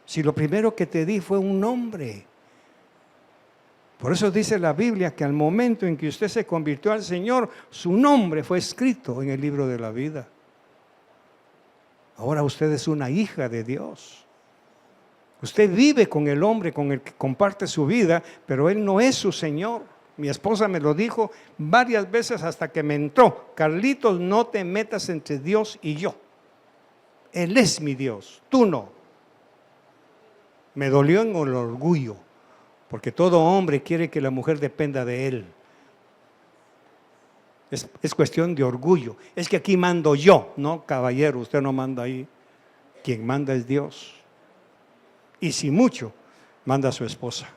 Si lo primero que te di fue un nombre. Por eso dice la Biblia que al momento en que usted se convirtió al Señor, su nombre fue escrito en el libro de la vida. Ahora usted es una hija de Dios. Usted vive con el hombre con el que comparte su vida, pero Él no es su Señor. Mi esposa me lo dijo varias veces hasta que me entró. Carlitos, no te metas entre Dios y yo. Él es mi Dios, tú no. Me dolió en el orgullo, porque todo hombre quiere que la mujer dependa de él. Es cuestión de orgullo. Es que aquí mando yo, no, caballero, usted no manda ahí. quien manda es Dios. Y si mucho, manda a su esposa.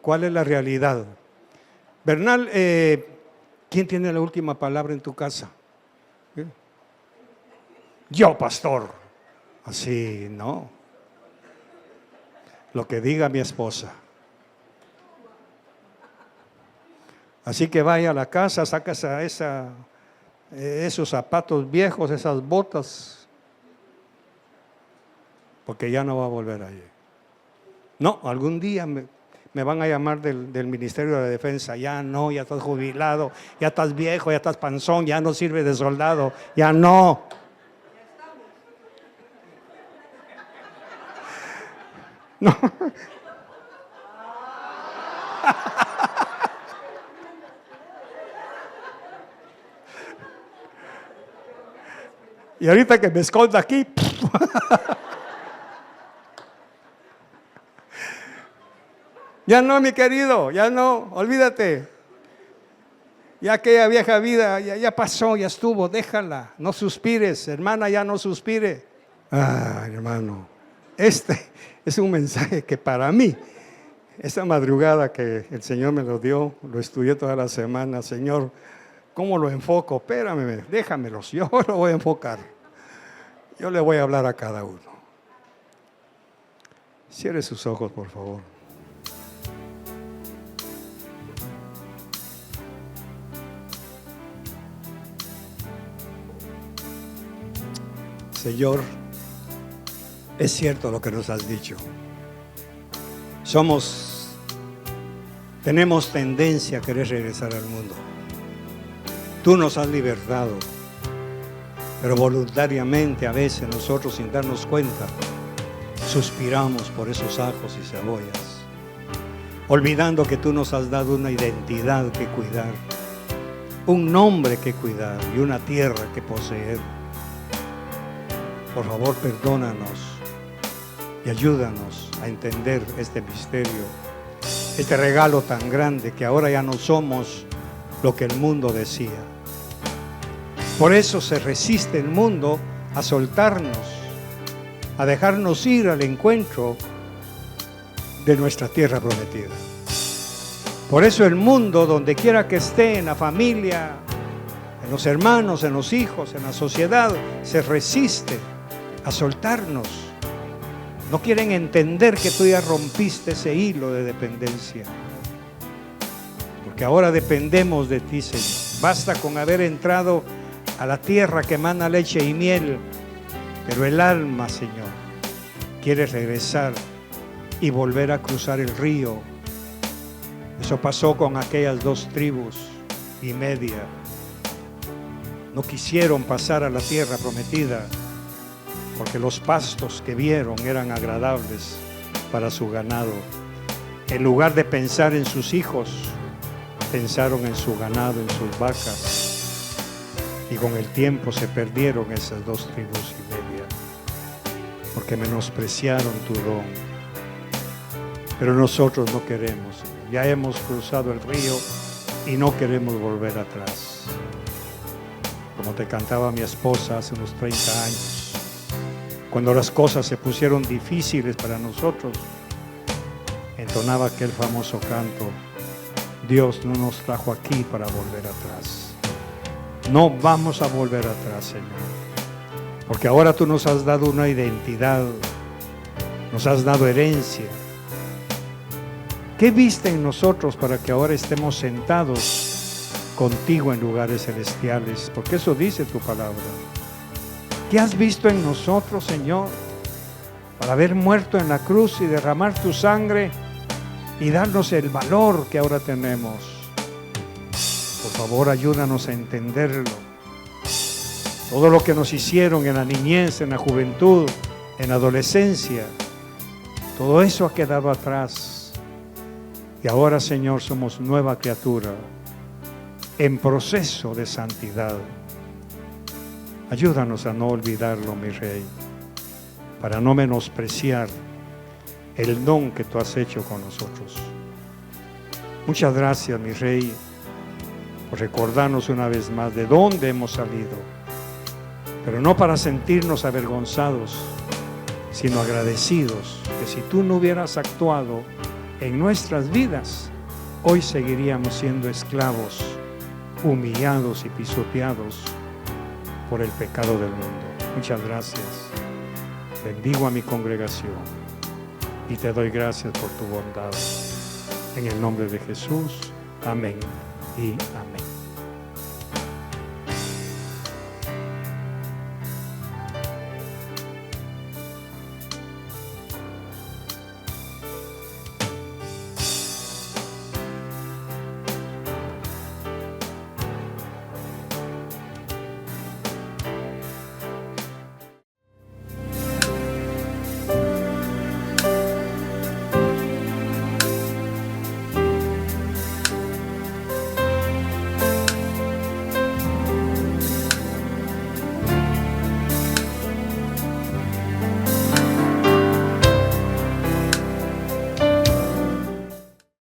¿Cuál es la realidad? Bernal, ¿quién tiene la última palabra en tu casa? Yo, pastor. Así, no. Lo que diga mi esposa. Así que vaya a la casa, sacas a esos zapatos viejos, esas botas, porque ya no va a volver allí. No, algún día me van a llamar del Ministerio de la Defensa. Ya no, ya estás jubilado, ya estás viejo, ya estás panzón, ya no sirve de soldado, ya no. No. Y ahorita que me esconda aquí. Ya no, mi querido, ya no, olvídate. Ya aquella vieja vida ya pasó, ya estuvo, déjala. No suspires, hermana, ya no suspire. Hermano, este es un mensaje que para mí, esta madrugada que el Señor me lo dio, lo estudié toda la semana. Señor, ¿cómo lo enfoco? Espérame, déjamelos, yo lo voy a enfocar. Yo le voy a hablar a cada uno. Cierre sus ojos, por favor. Señor, es cierto lo que nos has dicho. Tenemos tendencia a querer regresar al mundo. Tú nos has libertado, pero voluntariamente a veces nosotros, sin darnos cuenta, suspiramos por esos ajos y cebollas, olvidando que tú nos has dado una identidad que cuidar, un nombre que cuidar y una tierra que poseer. Por favor, perdónanos y ayúdanos a entender este misterio, este regalo tan grande que ahora ya no somos lo que el mundo decía. Por eso se resiste el mundo a soltarnos, a dejarnos ir al encuentro de nuestra tierra prometida. Por eso el mundo, donde quiera que esté, en la familia, en los hermanos, en los hijos, en la sociedad, se resiste a soltarnos. No quieren entender que tú ya rompiste ese hilo de dependencia. Porque ahora dependemos de ti, Señor. Basta con haber entrado a la tierra que emana leche y miel. Pero el alma, Señor, quiere regresar y volver a cruzar el río. Eso pasó con aquellas 2 tribus y media. No quisieron pasar a la tierra prometida, porque los pastos que vieron eran agradables para su ganado. En lugar de pensar en sus hijos, pensaron en su ganado, en sus vacas. Y con el tiempo se perdieron esas 2 tribus y media, porque menospreciaron tu don. Pero nosotros no queremos. Ya hemos cruzado el río y no queremos volver atrás. Como te cantaba mi esposa hace unos 30 años. Cuando las cosas se pusieron difíciles para nosotros, entonaba aquel famoso canto: Dios no nos trajo aquí para volver atrás. No vamos a volver atrás, Señor, porque ahora tú nos has dado una identidad, nos has dado herencia. ¿Qué viste en nosotros para que ahora estemos sentados contigo en lugares celestiales? Porque eso dice tu palabra. ¿Qué has visto en nosotros, Señor, para haber muerto en la cruz y derramar tu sangre y darnos el valor que ahora tenemos? Por favor, ayúdanos a entenderlo. Todo lo que nos hicieron en la niñez, en la juventud, en la adolescencia, todo eso ha quedado atrás. Y ahora, Señor, somos nueva criatura en proceso de santidad. Ayúdanos a no olvidarlo, mi Rey, para no menospreciar el don que tú has hecho con nosotros. Muchas gracias, mi Rey, por recordarnos una vez más de dónde hemos salido pero no para sentirnos avergonzados, sino agradecidos, que si tú no hubieras actuado en nuestras vidas, hoy seguiríamos siendo esclavos, humillados y pisoteados por el pecado del mundo. Muchas gracias. Bendigo a mi congregación y te doy gracias por tu bondad. En el nombre de Jesús, amén y amén.